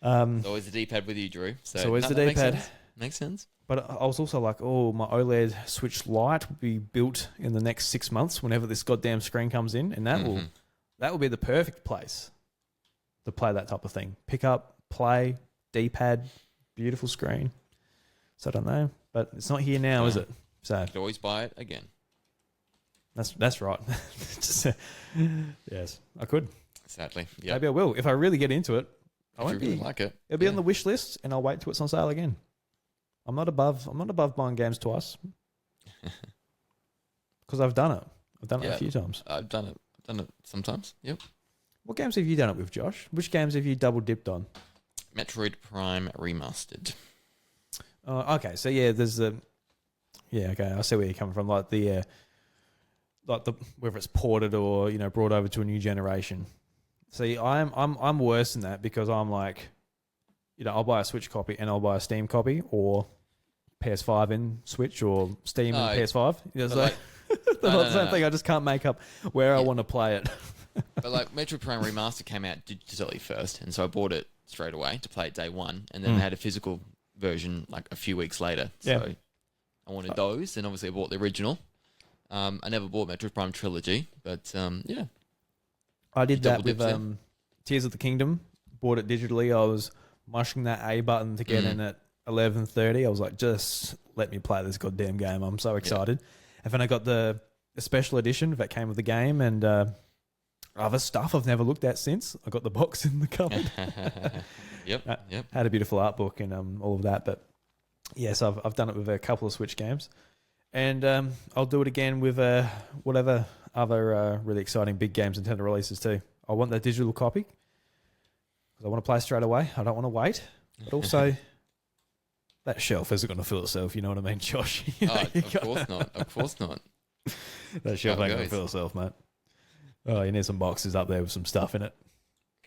It's always the D-pad with you, Drew. So always the D-pad. Makes sense. But I was also like, my OLED Switch Lite will be built in the next 6 months whenever this goddamn screen comes in, and that will be the perfect place to play that type of thing. Pick up, play, D-pad, beautiful screen. So I don't know, but it's not here now, is it? So you could always buy it again. That's right. Yes, I could. Sadly, yeah. Maybe I will if I really get into it. I won't really like it. It'll be on the wish list, and I'll wait till it's on sale again. I'm not above buying games twice because I've done it. I've done it a few times. I've done it sometimes. Yep. What games have you done it with, Josh? Which games have you double dipped on? Metroid Prime Remastered. Okay, so there's okay, I see where you're coming from. Like the whether it's ported or brought over to a new generation. See, I'm worse than that because I'm like, I'll buy a Switch copy and I'll buy a Steam copy, or PS5 and Switch, or Steam and PS5. The same thing. I just can't make up where I want to play it. But like Metroid Prime Remaster came out digitally first, and so I bought it straight away to play it day one, and then they had a physical version like a few weeks later. So I wanted those, and obviously I bought the original. I never bought Metroid Prime Trilogy, but I did that with Tears of the Kingdom. Bought it digitally. I was mushing that A button to get in at 11:30. I was like, just let me play this goddamn game. I'm so excited. And then I got the special edition that came with the game, and other stuff I've never looked at since. I got the box in the cupboard. Yep. Had a beautiful art book and all of that. But yes, I've done it with a couple of Switch games. And I'll do it again with whatever other really exciting big games Nintendo releases too. I want the digital copy because I want to play straight away. I don't want to wait. But also, that shelf isn't going to fill itself. You know what I mean, Josh? Of course not. Of course not. That shelf ain't going to fill itself, mate. Oh, you need some boxes up there with some stuff in it.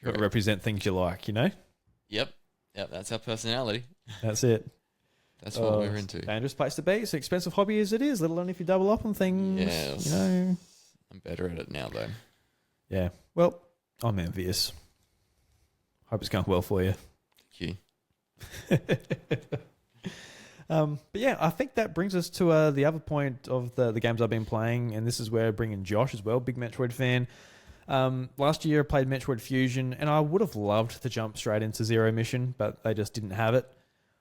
Got to represent things you like, Yep. That's our personality. That's it. That's what we're into. Dangerous place to be. It's an expensive hobby as it is, let alone if you double up on things. Yes. I'm better at it now, though. Yeah. Well, I'm envious. Hope it's going well for you. Thank you. But yeah, I think that brings us to the other point of the games I've been playing, and this is where I bring in Josh as well, big Metroid fan. Last year I played Metroid Fusion, and I would have loved to jump straight into Zero Mission, but they just didn't have it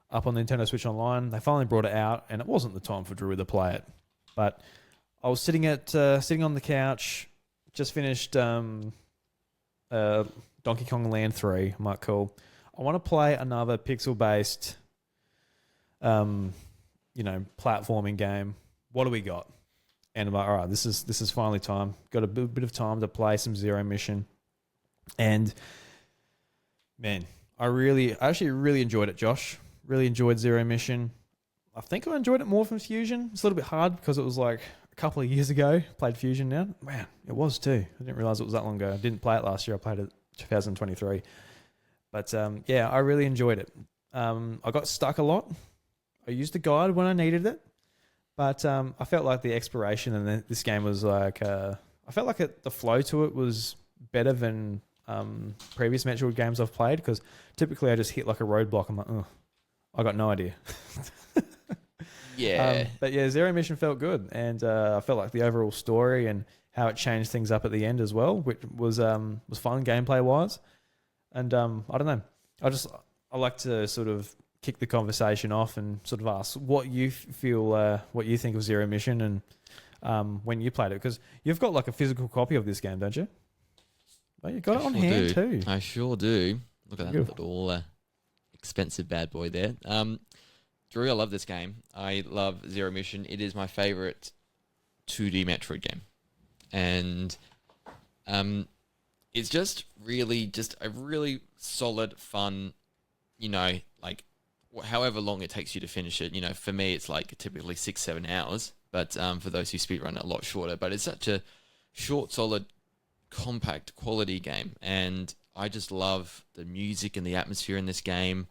up on Nintendo Switch Online. They finally brought it out, and it wasn't the time for Drew to play it. But I was sitting on the couch, just finished Donkey Kong Land 3. I'm like, cool. I want to play another pixel-based, platforming game. What do we got? And I'm like, all right, this is finally time. Got a bit of time to play some Zero Mission. And man, I actually really enjoyed it, Josh. Really enjoyed Zero Mission. I think I enjoyed it more from Fusion. It's a little bit hard because it was like a couple of years ago. Played Fusion now. Man, it was too. I didn't realize it was that long ago. I didn't play it last year. I played it 2023. But yeah, I really enjoyed it. I got stuck a lot. I used the guide when I needed it. But I felt like the exploration in this game was like... I felt like the flow to it was better than previous Metroid games I've played, because typically I just hit like a roadblock. I'm like, oh, I got no idea. Yeah. But yeah, Zero Mission felt good, and I felt like the overall story and how it changed things up at the end as well, which was fun gameplay wise. And I don't know, I like to sort of kick the conversation off and sort of ask what you feel, what you think of Zero Mission, and when you played it, because you've got like a physical copy of this game, don't you? Well, you got it on hand too. I sure do. Look at that little expensive bad boy there. Drew, I love this game. I love Zero Mission. It is my favorite 2D Metroid game. And it's just a really solid, fun, like however long it takes you to finish it. For me, it's like typically 6-7 hours. But for those who speedrun it, a lot shorter. But it's such a short, solid, compact, quality game. And I just love the music and the atmosphere in this game.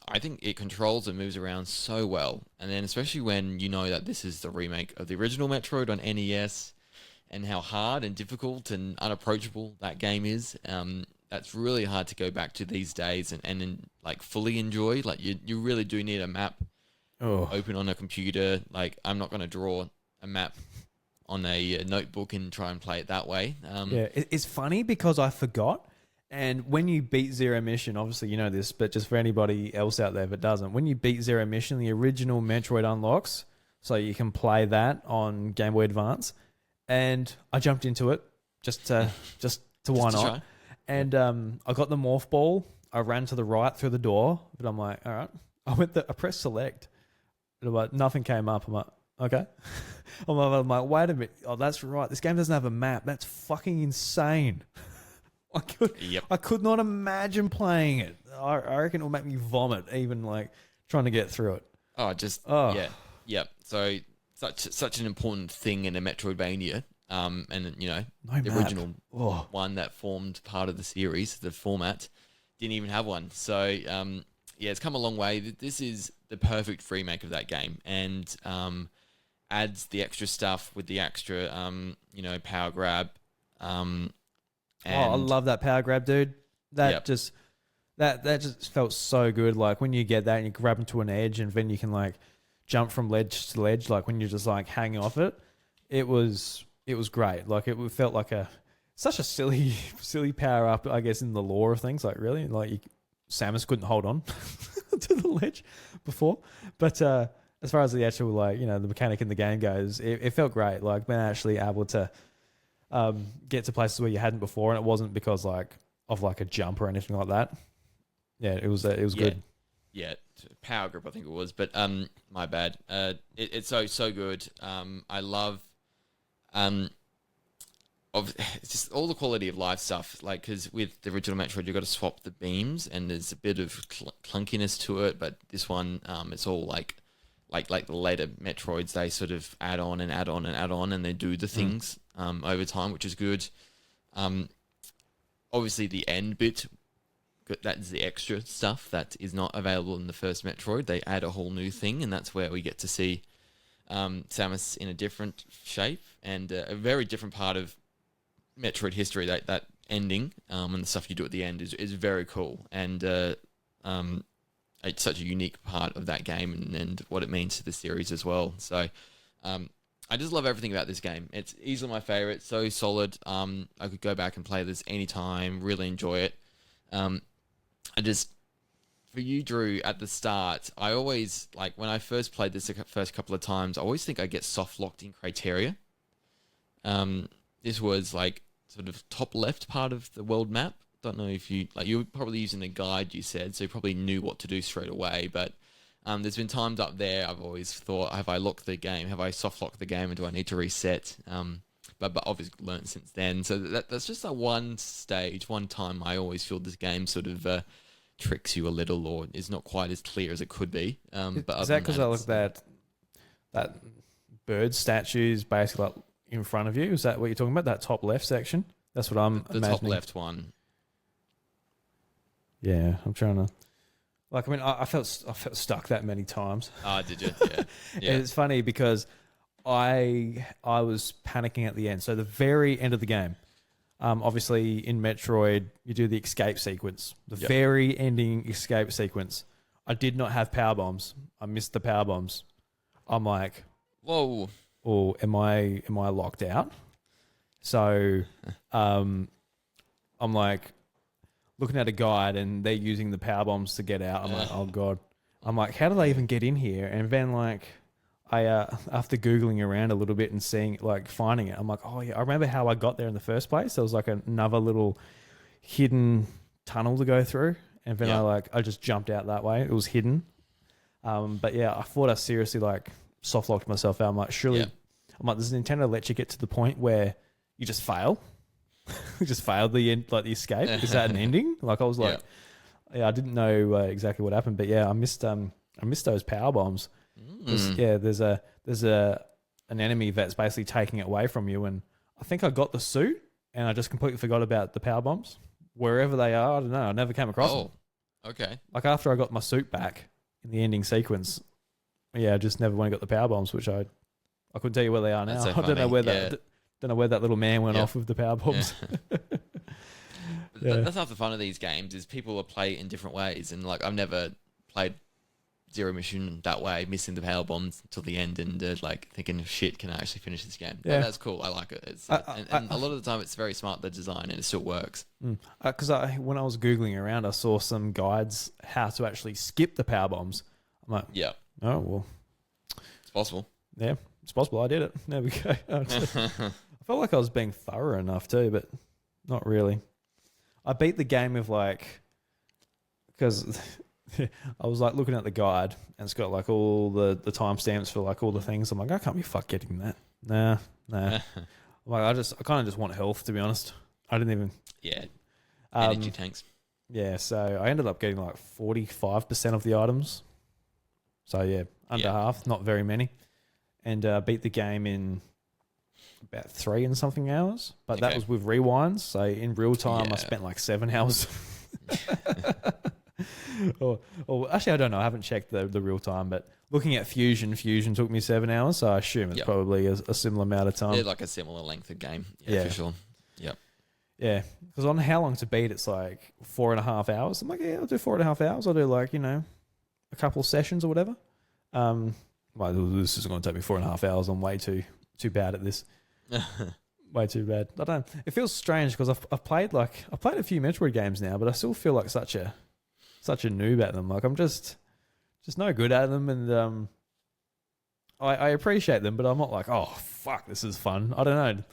I think it controls and moves around so well. And then especially when you know that this is the remake of the original Metroid on NES, and how hard and difficult and unapproachable that game is. That's really hard to go back to these days and like fully enjoy. Like you really do need a map open on a computer. Like I'm not going to draw a map on a notebook and try and play it that way. Yeah, it's funny because I forgot. And when you beat Zero Mission, obviously you know this, but just for anybody else out there that doesn't, when you beat Zero Mission, the original Metroid unlocks, so you can play that on Game Boy Advance. And I jumped into it just to why not. Try. And I got the morph ball. I ran to the right through the door, but I'm like, all right. I pressed select. And I'm like, nothing came up. I'm like, okay. I'm like, wait a minute. Oh, that's right. This game doesn't have a map. That's fucking insane. I could not imagine playing it. I reckon it will make me vomit, even like trying to get through it. Yeah. So such an important thing in a Metroidvania. And the original one that formed part of the series, the format, didn't even have one. So it's come a long way. This is the perfect remake of that game, and adds the extra stuff with the extra power grab. I love that power grab, dude. That just felt so good. Like when you get that and you grab into an edge, and then you can like jump from ledge to ledge. Like when you're just like hanging off it, it was great. Like it felt like such a silly power up, I guess, in the lore of things. Like really, like Samus couldn't hold on to the ledge before, but as far as the actual the mechanic in the game goes, it felt great. Like being actually able to get to places where you hadn't before, and it wasn't because of a jump or anything like that. Yeah, it was good. Yeah, power grip I think it was, but my bad. It's so good. I love it's just all the quality of life stuff. Like because with the original Metroid, you've got to swap the beams, and there's a bit of clunkiness to it. But this one, it's all like the later Metroids, they sort of add on and add on and add on, and they do the things over time, which is good. Obviously, the end bit, that's the extra stuff that is not available in the first Metroid. They add a whole new thing, and that's where we get to see Samus in a different shape and a very different part of Metroid history. That ending and the stuff you do at the end is very cool, and it's such a unique part of that game and what it means to the series as well. So I just love everything about this game. It's easily my favorite, so solid. I could go back and play this anytime, really enjoy it. For you, Drew, at the start, I always, when I first played this the first couple of times, I always think I get soft locked in criteria. This was sort of top left part of the world map. Don't know if you were probably using a guide, you said, so you probably knew what to do straight away. But there's been times up there I've always thought, have I locked the game? Have I soft locked the game, and do I need to reset? But obviously learned since then. So that's just one time I always feel this game sort of tricks you a little or is not quite as clear as it could be. But is that because I look at that bird statue is basically like in front of you? Is that what you're talking about? That top left section? That's what I'm the imagining. top left one. Yeah, I'm trying to. Like, I mean, I felt stuck that many times. Ah, did you? Yeah. Yeah. And it's funny because I was panicking at the end. So the very end of the game, obviously in Metroid, you do the escape sequence. The very ending escape sequence. I did not have power bombs. I missed the power bombs. I'm like, whoa. Oh, am I locked out? So, I'm like looking at a guide and they're using the power bombs to get out. I'm like, oh god. I'm like, how do they even get in here? And then like, I after googling around a little bit and seeing like finding it, I'm like, oh yeah, I remember how I got there in the first place. There was like another little hidden tunnel to go through, and then I just jumped out that way. It was hidden. But yeah, I thought I seriously like soft locked myself out. I'm like, surely, I'm like, does Nintendo let you get to the point where you just fail? You just failed the end, like the escape. Is that an ending? Like I was like, I didn't know exactly what happened, but yeah, I missed those power bombs. Yeah, there's an enemy that's basically taking it away from you, and I think I got the suit, and I just completely forgot about the power bombs wherever they are. I don't know. I never came across them. Okay. Like after I got my suit back in the ending sequence, yeah, I just never went and got the power bombs, which I couldn't tell you where they are now. So I don't know where don't know where that little man went off with the power bombs. That's half the fun of these games is people will play in different ways, and like I've never played Zero Mission that way, missing the power bombs till the end and like thinking, shit, can I actually finish this game? Yeah, that's cool. I like it. It's, and a lot of the time it's very smart, the design, and it still works. Because when I was Googling around, I saw some guides how to actually skip the power bombs. I'm like, oh, well. It's possible. Yeah, it's possible. I did it. There we go. I felt like I was being thorough enough too, but not really. I beat the game with like, because I was like looking at the guide and it's got like all the timestamps for like all the things. I'm like, I can't be getting that. Nah. I'm like, I kind of just want health, to be honest. I didn't even. Yeah. Energy tanks. Yeah, so I ended up getting like 45% of the items. So yeah, under half, not very many. And beat the game in about 3 and something hours. But that was with rewinds. So in real time, I spent like 7 hours. or actually, I don't know. I haven't checked the real time. But looking at Fusion took me 7 hours. So I assume it's probably a similar amount of time. Yeah, like a similar length of game. Yeah, for sure. Yep. Yeah, because on how long to beat, it's like 4.5 hours. I'm like, yeah, I'll do 4.5 hours. I'll do like, a couple of sessions or whatever. Well, this is going to take me 4.5 hours. I'm way too bad at this. Way too bad. I don't. It feels strange because I've played a few Metroid games now, but I still feel like such a noob at them. Like I'm just no good at them, and I appreciate them, but I'm not like, oh fuck, this is fun. I don't know.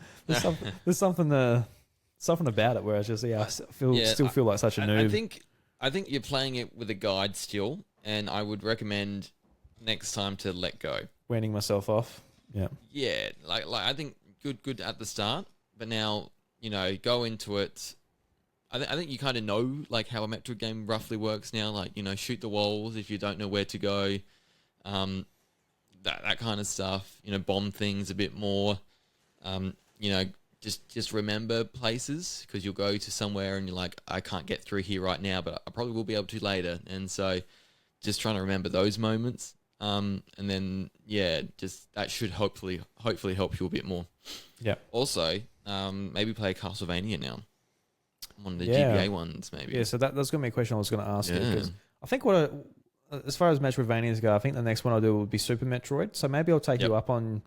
There's something about it where I just still feel like such a noob. I think you're playing it with a guide still, and I would recommend next time to let go. Weaning myself off. Yeah. Yeah, like I think good at the start, but now, go into it. I think you kind of know like how a Metroid game roughly works now, like, shoot the walls if you don't know where to go. That kind of stuff, bomb things a bit more. Just remember places, because you'll go to somewhere and you're like, I can't get through here right now, but I probably will be able to later. And so just trying to remember those moments. And then, just that should hopefully help you a bit more. Yeah. Also, maybe play Castlevania now. One of the GBA ones, maybe. Yeah, so that's going to be a question I was going to ask you. Because I think as far as Metroidvanias go, I think the next one I'll do will be Super Metroid. So maybe I'll take you up on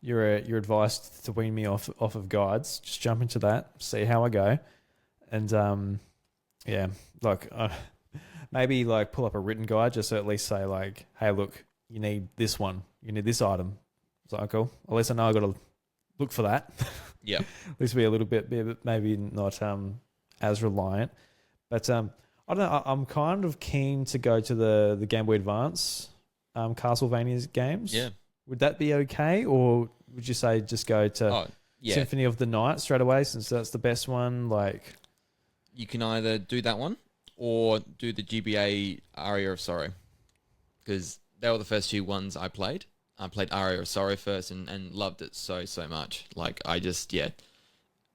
your advice to wean me off of guides. Just jump into that, see how I go. And, maybe like pull up a written guide just to at least say like, hey, look, you need this one. You need this item. It's like, cool. At least I know I got to look for that. Yeah. At least be a little bit, maybe not as reliant. But I don't know. I'm kind of keen to go to the Game Boy Advance Castlevania games. Yeah. Would that be okay? Or would you say just go to Symphony of the Night straight away, since that's the best one? Like, you can either do that one, or do the GBA Aria of Sorrow, because they were the first two ones I played. I played Aria of Sorrow first and loved it so much. Like I just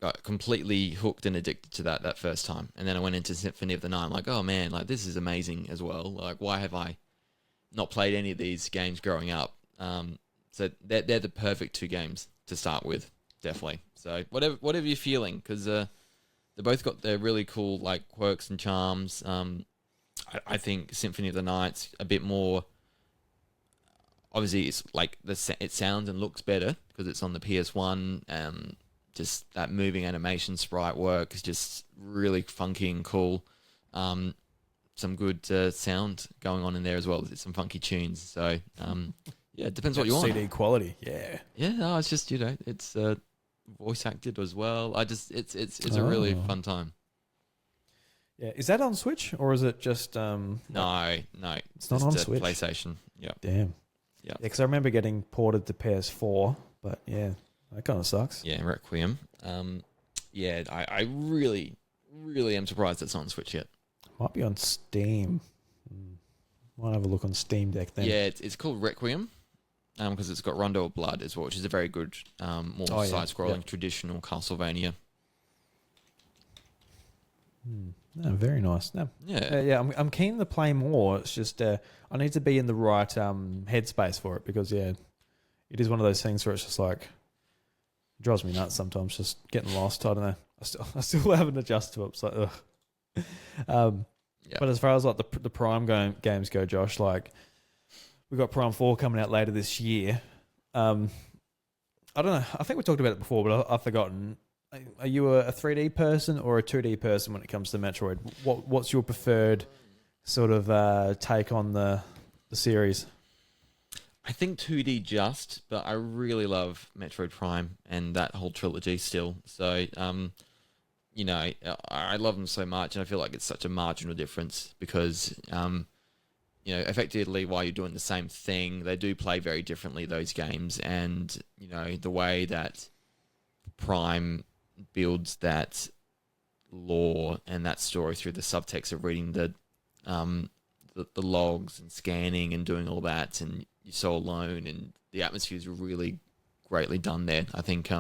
got completely hooked and addicted to that first time, and then I went into Symphony of the Night. I'm like, oh man, like this is amazing as well. Like why have I not played any of these games growing up? So they're the perfect two games to start with, definitely. So whatever you're feeling, because they both got their really cool like quirks and charms. I think Symphony of the Night's a bit more. Obviously, it's like it sounds and looks better because it's on the PS1. Just that moving animation sprite work is just really funky and cool. Some good sound going on in there as well. Some funky tunes. So yeah, it depends what you want. CD quality, yeah. Yeah, no, it's just it's voice acted as well. It's a really fun time. Yeah, is that on Switch or is it just No, it's not on Switch. PlayStation. Yeah. Damn. Yeah. Because I remember getting ported to PS4, but yeah, that kind of sucks. Yeah, Requiem. Yeah, I really am surprised it's not on Switch yet. Might be on Steam. Might have a look on Steam Deck then. Yeah, it's called Requiem, because it's got Rondo of Blood as well, which is a very good, more side-scrolling traditional Castlevania. No, very nice. No. Yeah, I'm keen to play more. It's just I need to be in the right headspace for it because it is one of those things where it's just like it drives me nuts sometimes. Just getting lost. I don't know. I still haven't adjusted to it. It's like ugh. But as far as like the Prime games go, Josh, like we've got Prime 4 coming out later this year. I don't know. I think we talked about it before, but I've forgotten. Are you a 3D person or a 2D person when it comes to Metroid? What's your preferred sort of take on the series? I think 2D just, but I really love Metroid Prime and that whole trilogy still. So, I love them so much, and I feel like it's such a marginal difference because, effectively while you're doing the same thing, they do play very differently, those games. And, the way that Prime builds that lore and that story through the subtext of reading the logs and scanning and doing all that, and you're so alone, and the atmosphere is really greatly done there. I think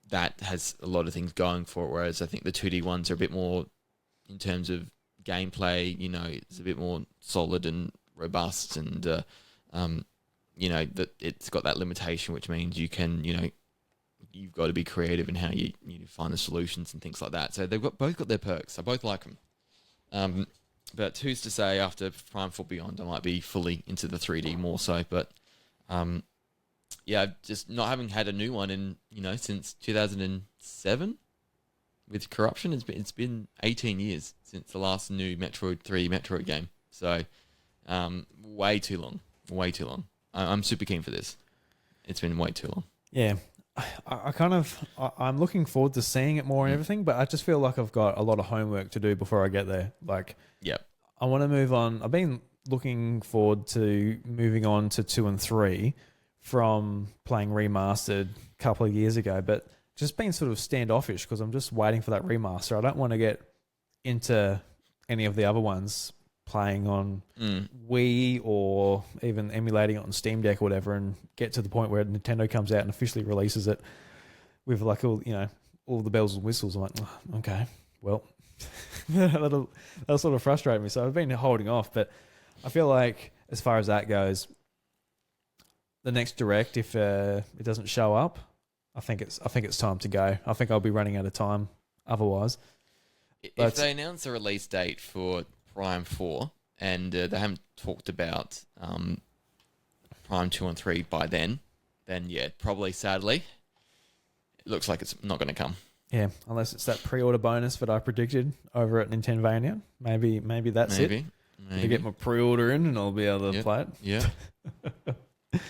that has a lot of things going for it, whereas I think the 2D ones are a bit more in terms of gameplay, it's a bit more solid and robust, and that it's got that limitation, which means you can you've got to be creative in how you find the solutions and things like that. So they've both got their perks. I both like them. But who's to say after Prime 4 Beyond I might be fully into the 3D more so. But just not having had a new one in since 2007 with Corruption. It's been 18 years since the last new Metroid 3 Metroid game. So way too long. I'm super keen for this. It's been way too long. Yeah. I'm looking forward to seeing it more and everything, but I just feel like I've got a lot of homework to do before I get there. Like, I want to move on. I've been looking forward to moving on to 2 and 3 from playing remastered a couple of years ago, but just been sort of standoffish because I'm just waiting for that remaster. I don't want to get into any of the other ones playing on Wii or even emulating it on Steam Deck or whatever, and get to the point where Nintendo comes out and officially releases it with like all the bells and whistles. I'm like, oh, okay, well, that'll sort of frustrate me. So I've been holding off, but I feel like as far as that goes, the next Direct, if it doesn't show up, I think it's time to go. I think I'll be running out of time otherwise. If they announce a release date for Prime 4 and they haven't talked about Prime 2 and 3 by then yeah, probably sadly, it looks like it's not going to come. Yeah, unless it's that pre-order bonus that I predicted over at Nintendoania. Maybe that's it. Maybe. To get my pre-order in and I'll be able to play it. Yeah.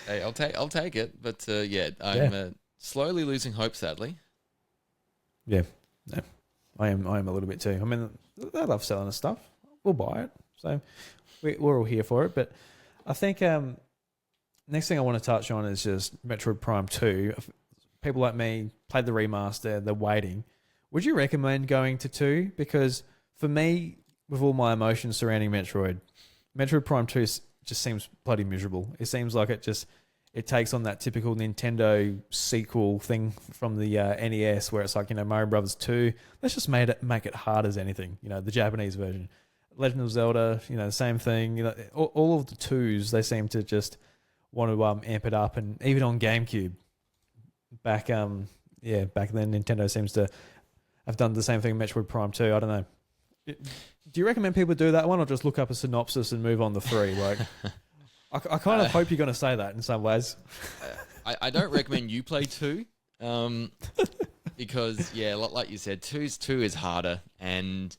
Hey, I'll take it, but I'm slowly losing hope, sadly. Yeah, no, I am a little bit too. I mean, they love selling us stuff. We'll buy it, so we're all here for it. But I think next thing I want to touch on is just Metroid Prime 2. People like me played the remaster. They're waiting. Would you recommend going to 2? Because for me, with all my emotions surrounding Metroid Prime 2 just seems bloody miserable. It seems like it takes on that typical Nintendo sequel thing from the NES, where it's like, Mario Brothers 2. Let's just make it hard as anything. The Japanese version. Legend of Zelda, the same thing. All of the 2s, they seem to just want to amp it up, and even on GameCube, back then, Nintendo seems to have done the same thing with Metroid Prime 2. I don't know. Do you recommend people do that one, or just look up a synopsis and move on to 3? Like, I kind of hope you're going to say that in some ways. I don't recommend you play 2, because like you said, 2 is harder, and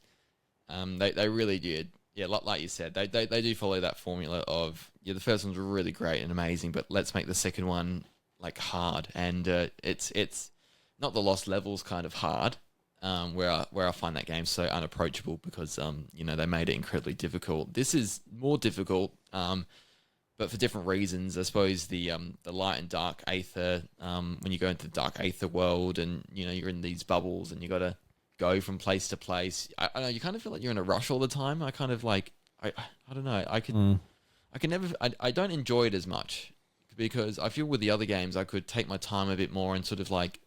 they really did. Yeah, like you said, they do follow that formula of the first one's really great and amazing, but let's make the second one like hard, and it's not the Lost Levels kind of hard, where I find that game so unapproachable because they made it incredibly difficult. This is more difficult, but for different reasons. I suppose the light and dark aether, when you go into the dark aether world, and you're in these bubbles and you got to go from place to place. I don't know, you kind of feel like you're in a rush all the time. I kind of like, I don't know, I can never, I don't enjoy it as much, because I feel with the other games I could take my time a bit more and sort of like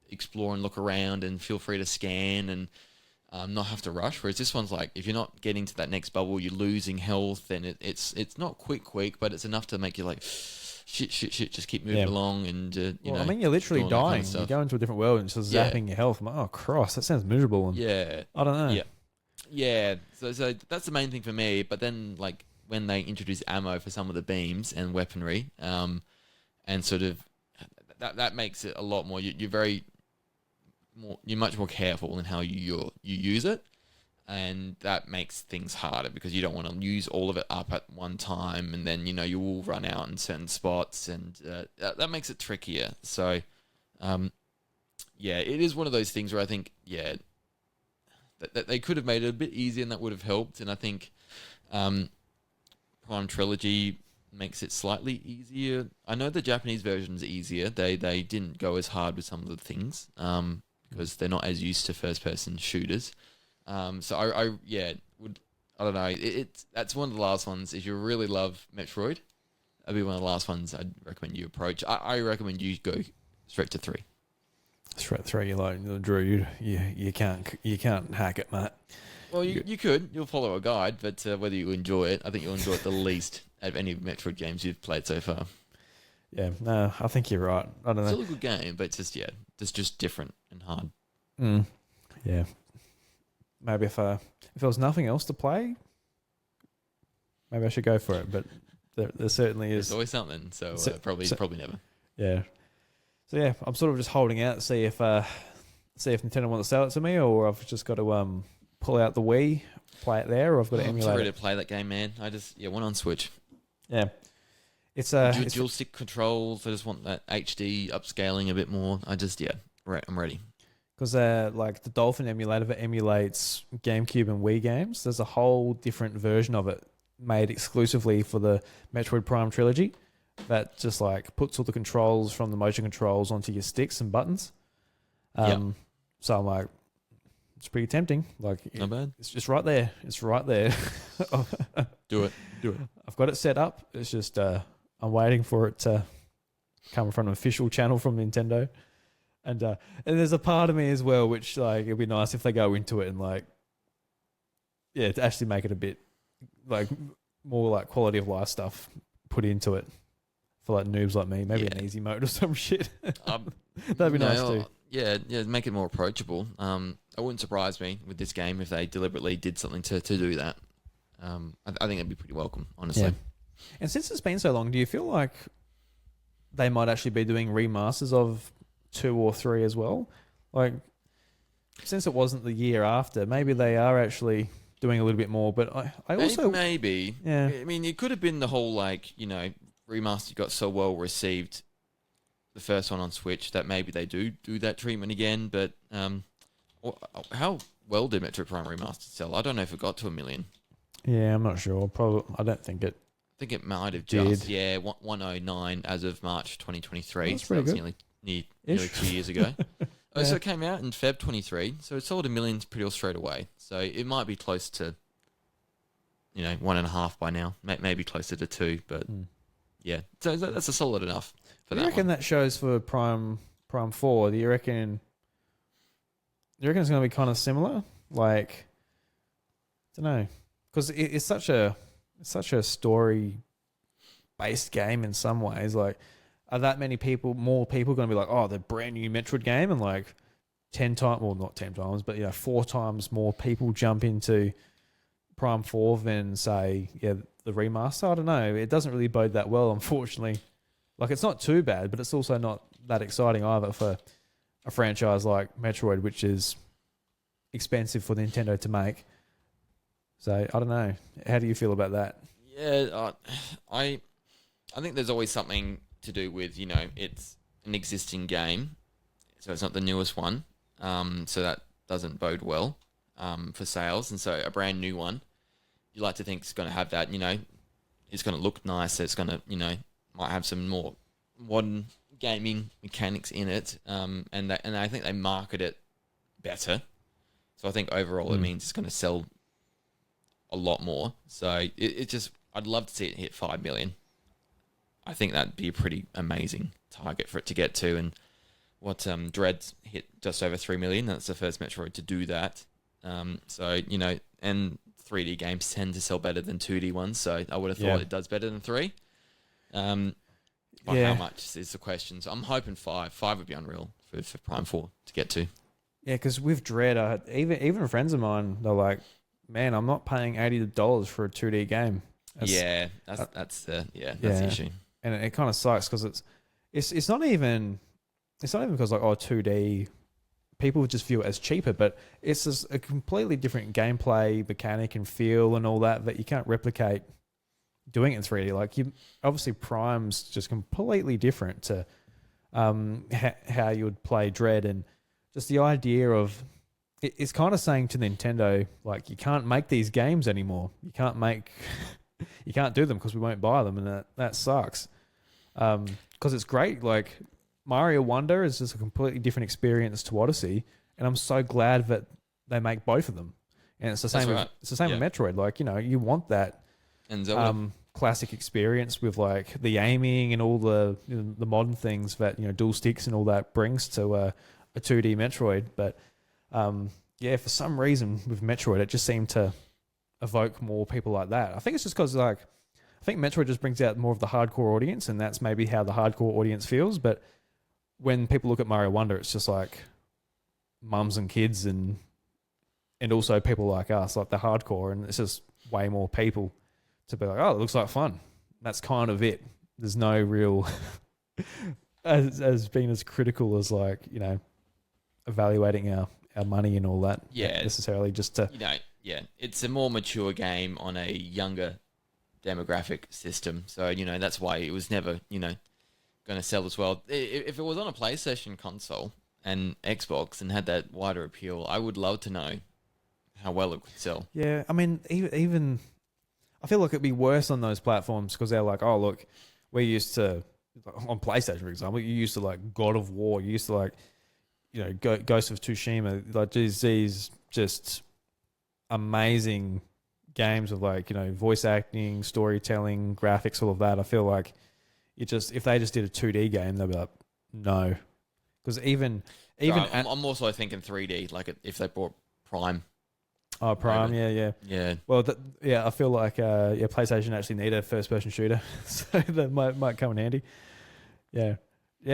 explore and look around and feel free to scan and not have to rush. Whereas this one's like, if you're not getting to that next bubble, you're losing health, and it's not quick, but it's enough to make you like, shit, just keep moving along, and I mean, you're literally dying. You go into a different world and it's just zapping your health. I'm like, oh cross, that sounds miserable. And I don't know. Yeah. So that's the main thing for me. But then, like, when they introduce ammo for some of the beams and weaponry, and sort of that makes it a lot more. You're much more careful in how you use it. And that makes things harder, because you don't want to use all of it up at one time, and then you will run out in certain spots, and that makes it trickier. So, it is one of those things where I think that they could have made it a bit easier, and that would have helped. And I think Prime Trilogy makes it slightly easier. I know the Japanese version's easier. They didn't go as hard with some of the things, because they're not as used to first person shooters. So I don't know. That's one of the last ones. If you really love Metroid, that'd be one of the last ones I'd recommend you approach. I recommend you go straight to 3. Straight to 3, you're like, Drew, you can't hack it, mate. Well, you could. You'll follow a guide, but whether you enjoy it, I think you'll enjoy it the least out of any Metroid games you've played so far. Yeah, no, I think you're right. I don't know. It's still a good game, but it's just different and hard. Yeah. Maybe if there was nothing else to play, maybe I should go for it. But there certainly is. There's always something. So probably never. Yeah. So yeah, I'm sort of just holding out to see if Nintendo want to sell it to me, or I've just got to pull out the Wii, play it there, or I've got to emulate. I'm ready to play that game, man. One on Switch. Yeah. It's dual stick controls. I just want that HD upscaling a bit more. I'm ready. Because like the Dolphin emulator that emulates GameCube and Wii games, there's a whole different version of it made exclusively for the Metroid Prime trilogy that just like puts all the controls from the motion controls onto your sticks and buttons. So I'm like, it's pretty tempting. Like, not bad. It's just right there. It's right there. Do it. I've got it set up. It's just I'm waiting for it to come from an official channel from Nintendo. And there's a part of me as well, which like it'd be nice if they go into it and like, to actually make it a bit like more like quality of life stuff put into it for like noobs like me. Maybe an easy mode or some shit. That'd be nice too. Yeah, make it more approachable. It wouldn't surprise me with this game if they deliberately did something to do that. I think it'd be pretty welcome, honestly. Yeah. And since it's been so long, do you feel like they might actually be doing remasters of 2 or 3 as well? Like, since it wasn't the year after, maybe they are actually doing a little bit more. But I also maybe. Yeah. I mean, it could have been the whole remaster got so well received, the first one on Switch, that maybe they do that treatment again. But how well did Metroid Prime Remastered sell? I don't know if it got to 1 million. Yeah, I'm not sure. Probably, I don't think it. I think it might have did. just 109 as of March 2023. That's pretty good. Nearly 2 years ago. Oh, so it came out in Feb 23, so it sold 1 million pretty well straight away. So it might be close to, 1.5 by now, maybe closer to 2, but yeah. So that's a solid enough for that. You reckon that shows for Prime 4? Do you reckon it's going to be kind of similar? Like, I don't know, because it's such a story-based game in some ways. Like, are that more people going to be like, oh, the brand new Metroid game, and like 10 times, well, not 10 times, but 4 times more people jump into Prime 4 than say, the remaster? I don't know. It doesn't really bode that well, unfortunately. Like, it's not too bad, but it's also not that exciting either for a franchise like Metroid, which is expensive for Nintendo to make. So I don't know. How do you feel about that? Yeah, I think there's always something to do with, it's an existing game, so it's not the newest one. So that doesn't bode well for sales. And so a brand new one, you like to think it's going to have that, it's going to look nice. It's going to, might have some more modern gaming mechanics in it. And I think they market it better. So I think overall it means it's going to sell a lot more. So it just, I'd love to see it hit 5 million. I think that'd be a pretty amazing target for it to get to. And what Dread's hit just over 3 million. That's the first Metroid to do that. So, and 3D games tend to sell better than 2D ones. So I would have thought it does better than 3. But how much is the question? So I'm hoping 5. 5 would be unreal for Prime 4 to get to. Yeah, because with Dread, even friends of mine, they're like, man, I'm not paying $80 for a 2D game. That's the issue. And it kind of sucks because it's not even because like 2D, people just view it as cheaper, but it's just a completely different gameplay mechanic and feel and all that you can't replicate doing it in 3D. Like, obviously Prime's just completely different to how you would play Dread, and just the idea of it's kind of saying to Nintendo, like, you can't make these games anymore. You can't do them because we won't buy them, and that sucks. Because it's great. Like, Mario Wonder is just a completely different experience to Odyssey, and I'm so glad that they make both of them. And it's the same. It's the same with Metroid. Like, you want that classic experience with like the aiming and all the the modern things that dual sticks and all that brings to a 2D Metroid. But for some reason with Metroid, it just seemed to evoke more people like that. I think it's just because I think Metroid just brings out more of the hardcore audience, and that's maybe how the hardcore audience feels. But when people look at Mario Wonder, it's just like mums and kids and also people like us, like the hardcore, and it's just way more people to be like, oh, it looks like fun. That's kind of it. There's no real as being as critical as like evaluating our money and all that. Yeah, necessarily just to it's a more mature game on a younger demographic system. So that's why it was never going to sell as well. If it was on a PlayStation console and Xbox and had that wider appeal, I would love to know how well it could sell. Yeah, I mean, even I feel like it'd be worse on those platforms because they're like, oh, look, we're used to, on PlayStation, for example, you used to like God of War, you used to like, Ghost of Tsushima, like these just amazing games of like, voice acting, storytelling, graphics, all of that. I feel like if they just did a 2D game, they'd be like, no. Because even I'm also thinking 3D, like if they brought Prime. Oh, Prime, yeah. Well, I feel like PlayStation actually need a first-person shooter, so that might come in handy. Yeah,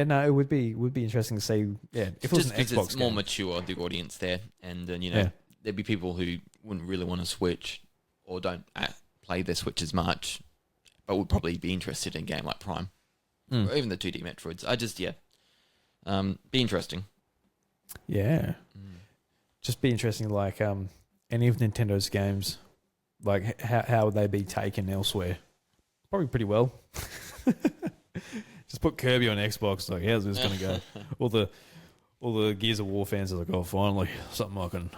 no, it would be interesting to see. Yeah, if it was an Xbox, it's more mature, the audience there, and then there'd be people who wouldn't really want to switch or don't play their Switch as much, but would probably be interested in a game like Prime or even the 2D Metroids. Be interesting. Yeah, just be interesting. Like any of Nintendo's games, like how would they be taken elsewhere? Probably pretty well. Just put Kirby on Xbox. Like, how's this going to go? All the Gears of War fans are like, oh, finally something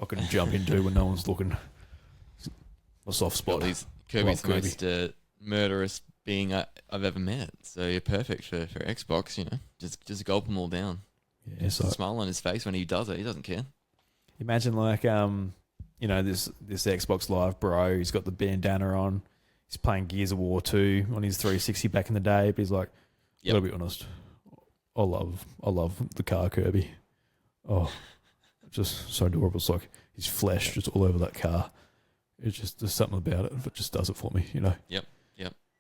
I can jump into when no one's looking. A soft spot. Kirby's the most murderous being I've ever met. So you're perfect for Xbox. Just gulp them all down. Yeah, so Smile on his face when he does it. He doesn't care. imagine like this Xbox Live bro. He's got the bandana on. He's playing Gears of War 2 on his 360 back in the day. But he's like, I gotta be honest, I love the car Kirby. Oh, just so adorable. It's like his flesh just all over that car. It's just there's something about it that just does it for me, you know. Yep.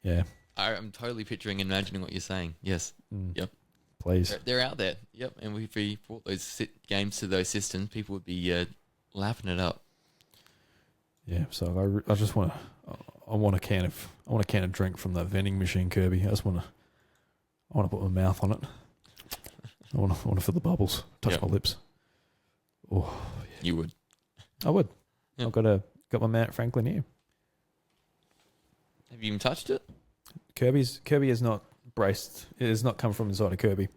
Yeah. I'm totally picturing and imagining what you're saying. Yes. Yep. Please. They're out there. Yep. And if we brought those games to those systems, people would be lapping it up. Yeah. So I just want to. I want a can of drink from that vending machine, Kirby. I want to put my mouth on it. I want to feel the bubbles touch my lips. Oh, yeah. You would. I would. Yep. I've got my Mount Franklin here. Have you even touched it? Kirby is not braced. It has not come from inside of Kirby.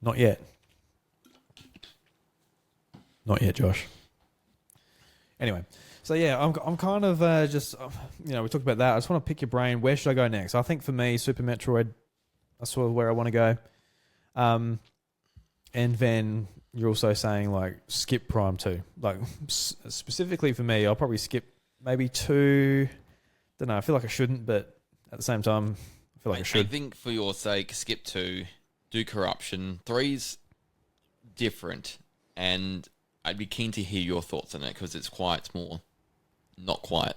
Not yet. Not yet, Josh. Anyway, so yeah, I'm kind of just we talked about that. I just want to pick your brain. Where should I go next? I think for me, Super Metroid. That's sort of where I want to go. And then you're also saying like skip Prime 2. Like specifically for me, I'll probably skip maybe 2. Don't know. I feel like I shouldn't, but at the same time, I feel like I should. I think for your sake, skip 2, do Corruption. 3's different, and I'd be keen to hear your thoughts on it because it's more not quiet.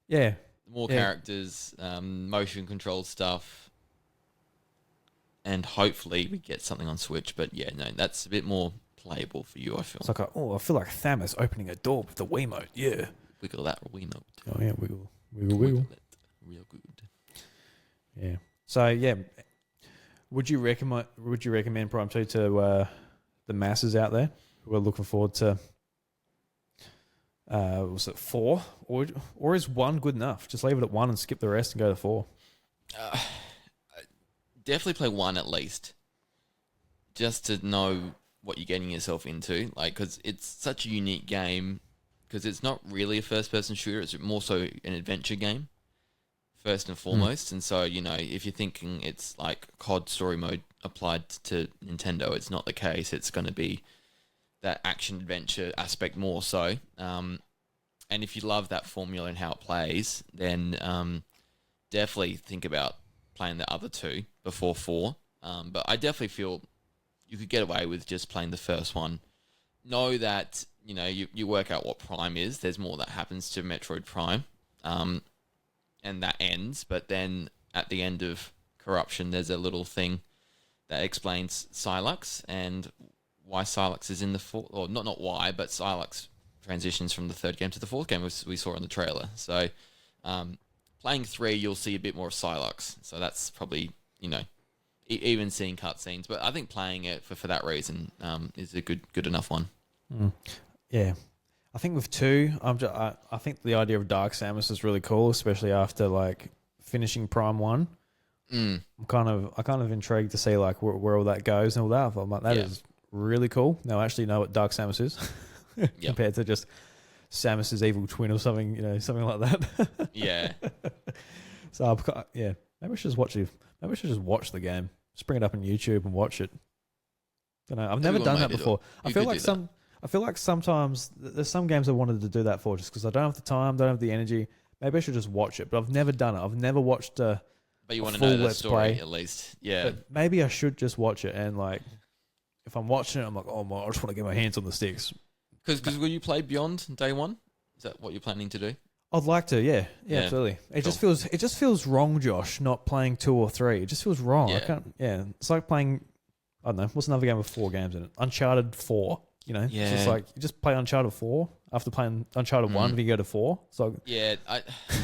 Yeah. More characters, motion control stuff, and hopefully we get something on Switch. But yeah, no, that's a bit more playable for you, I feel. It's like, I feel like Thanos opening a door with the Wiimote. Yeah. Wiggle that Wiimote. Oh yeah, wiggle. It. Real good. Yeah. So yeah, would you recommend Prime 2 to the masses out there who are looking forward to was it 4 or is 1 good enough? Just leave it at 1 and skip the rest and go to 4. Definitely play 1 at least, just to know what you're getting yourself into. Like, because it's such a unique game. Because it's not really a first-person shooter; it's more so an adventure game, first and foremost. And so, if you're thinking it's like COD story mode applied to Nintendo, it's not the case. It's going to be that action-adventure aspect more so. And if you love that formula and how it plays, then definitely think about playing the other 2 before 4. But I definitely feel you could get away with just playing the first one. Know that... you work out what Prime is. There's more that happens to Metroid Prime, and that ends. But then at the end of Corruption, there's a little thing that explains Sylux and why Sylux is in the fourth, or not why, but Sylux transitions from the 3rd game to the 4th game, as we saw in the trailer. So playing 3, you'll see a bit more of Sylux. So that's probably, even seeing cutscenes. But I think playing it for that reason is a good enough one. Yeah, I think with 2, I think the idea of Dark Samus is really cool, especially after like finishing Prime 1. I'm kind of intrigued to see like where all that goes and all that. I'm like, that is really cool. Now I actually know what Dark Samus is compared to just Samus's evil twin or something, something like that. Yeah. So maybe I should just watch it. Maybe I should just watch the game. Just bring it up on YouTube and watch it. I don't know. I've never done that before. I feel like sometimes there's some games I wanted to do that for just because I don't have the time, don't have the energy. Maybe I should just watch it, but I've never done it. I've never watched but you want to know the story at least. Yeah. But maybe I should just watch it and like, if I'm watching it, I'm like, oh my, I just want to get my hands on the sticks. Because will you play Beyond day 1? Is that what you're planning to do? I'd like to, yeah, absolutely. It just feels wrong, Josh, not playing 2 or 3. It just feels wrong. Yeah. I can't. Yeah, it's like playing. I don't know. What's another game with 4 games in it? Uncharted 4. Yeah. It's just like you just play Uncharted 4 after playing Uncharted 1. If you go to 4, so yeah,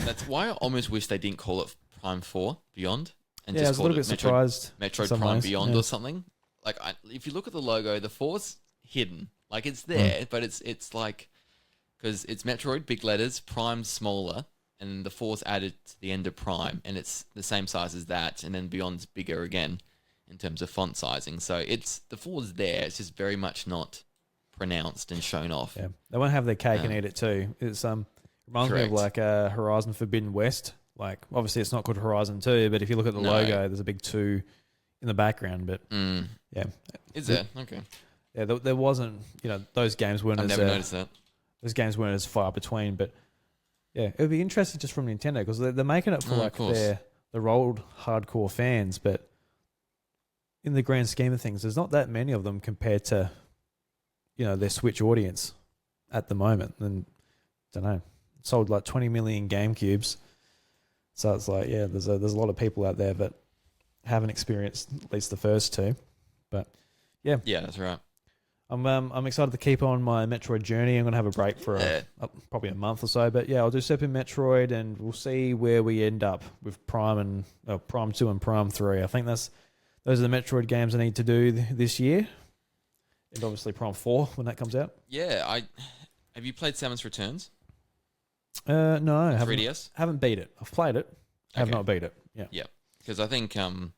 that's why I almost wish they didn't call it Prime 4 Beyond and I was a little bit surprised. Metroid Prime Beyond or something. Like, if you look at the logo, the 4's hidden. Like, it's there, but it's like, because it's Metroid, big letters, Prime smaller, and the 4's added to the end of Prime, and it's the same size as that, and then Beyond's bigger again in terms of font sizing. So the 4's there. It's just very much not pronounced and shown off. Yeah, they won't have their cake and eat it too. It's reminds me of like Horizon Forbidden West. Like, obviously it's not called Horizon 2, but if you look at the logo, there's a big 2 in the background, but yeah, Is there? Okay. yeah, there wasn't. Those games weren't I've as never noticed that. those games weren't as far between. But yeah, it would be interesting just from Nintendo because they're making it for Of course. their old hardcore fans, but in the grand scheme of things, there's not that many of them compared to their Switch audience at the moment. And don't know, sold like 20 million GameCubes, so it's like there's a lot of people out there that haven't experienced at least the first two. But yeah, that's right. I'm excited to keep on my Metroid journey. I'm gonna have a break for probably a month or so, but yeah, I'll do Super Metroid, and we'll see where we end up with Prime 2 and Prime 3. I think those are the Metroid games I need to do this year, and obviously Prime 4 when that comes out. Yeah, have you played Samus Returns? No, I haven't. 3DS? Haven't beat it. I've played it. Have Okay. not beat it. Yeah. Yeah, because I think That'd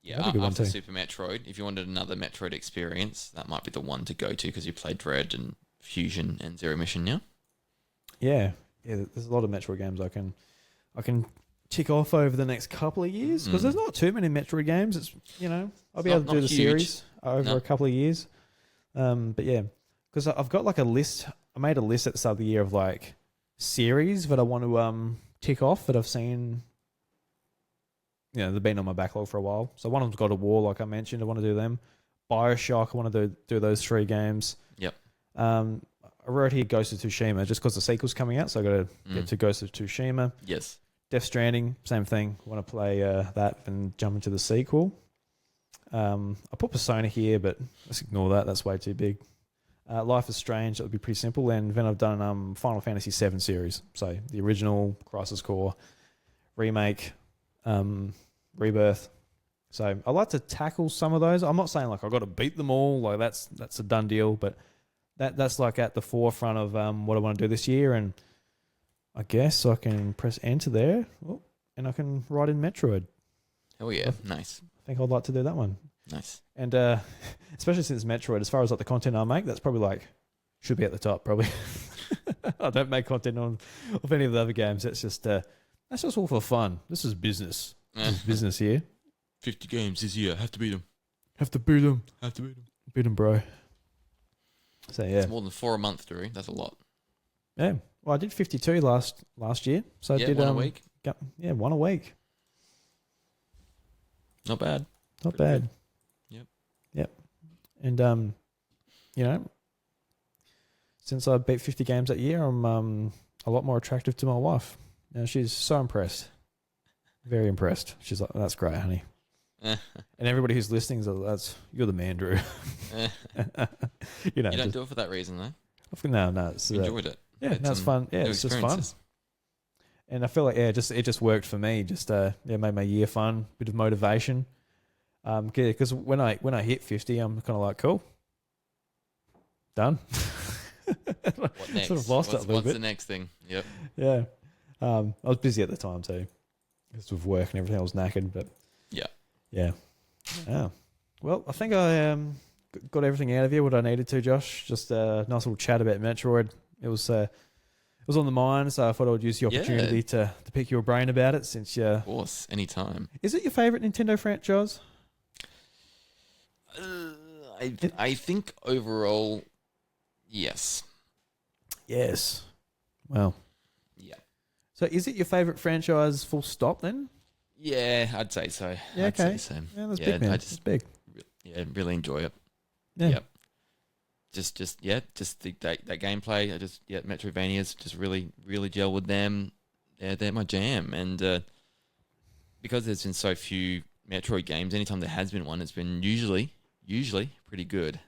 be a good one after too. Super Metroid, if you wanted another Metroid experience, that might be the one to go to because you played Dread and Fusion and Zero Mission now. Yeah. There's a lot of Metroid games I can tick off over the next couple of years because there's not too many Metroid games. It's I'll be able to do the series over a couple of years. But yeah, because I've got like a list. I made a list at the start of the year of like series that I want to tick off that I've seen. They've been on my backlog for a while. So one of them's God of War, like I mentioned. I want to do them. BioShock, I want to do those 3 games. Yep. I wrote here Ghost of Tsushima just because the sequel's coming out, so I got to get to Ghost of Tsushima. Yes. Death Stranding, same thing. Want to play that and jump into the sequel. I put Persona here, but let's ignore that. That's way too big. Life is Strange, that would be pretty simple. And then I've done Final Fantasy VII series. So the original, Crisis Core, remake, Rebirth. So I like to tackle some of those. I'm not saying like I've got to beat them all. Like that's a done deal. But that's like at the forefront of what I want to do this year. And I guess I can press enter there, and I can write in Metroid. Oh yeah, nice. I think I'd like to do that one. Nice. And especially since Metroid, as far as like the content I make, that's probably like should be at the top. Probably. I don't make content of any of the other games. That's just all for fun. This is business. This is business here. 50 games this year. Have to beat them. Have to beat them. Have to beat them. Beat them, bro. So yeah, It's more than 4 a month, Drew. That's a lot. yeah. Well, I did 52 last year, so I did one a week. one a week. Not bad. Not Pretty bad. good. Yep. Yep. And since I beat 50 games that year, I'm a lot more attractive to my wife. Now she's so impressed. Very impressed. She's like, "That's great, honey." And everybody who's listening is you're the man, Drew. You don't do it for that reason, though. No, it's You enjoyed it. yeah, that's fun. Yeah, new it's just fun. experiences. And I feel like it just worked for me. Just made my year fun, bit of motivation. Because when I hit 50, I'm kind of like, cool, done. What next? Sort of lost that a little What's bit. the next thing? Yep. Yeah. I was busy at the time too, because with work and everything. I was knackered, but Yeah. yeah. Oh. Well, I think I got everything out of you what I needed to, Josh. Just a nice little chat about Metroid. It was on the mind, so I thought I would use the opportunity to pick your brain about it. Since Of course, anytime. is it your favorite Nintendo franchise? I think overall, yes. Yes. Well. Yeah. So is it your favorite franchise? Full stop. Then. Yeah, I'd say so. Yeah. I'd Okay. say so. Yeah, that's big, man. That's big. Really enjoy it. Yeah. Yep. Just that gameplay. Metroidvanias just really gel with them. They're my jam. And because there's been so few Metroid games, anytime there has been one, it's been usually pretty good.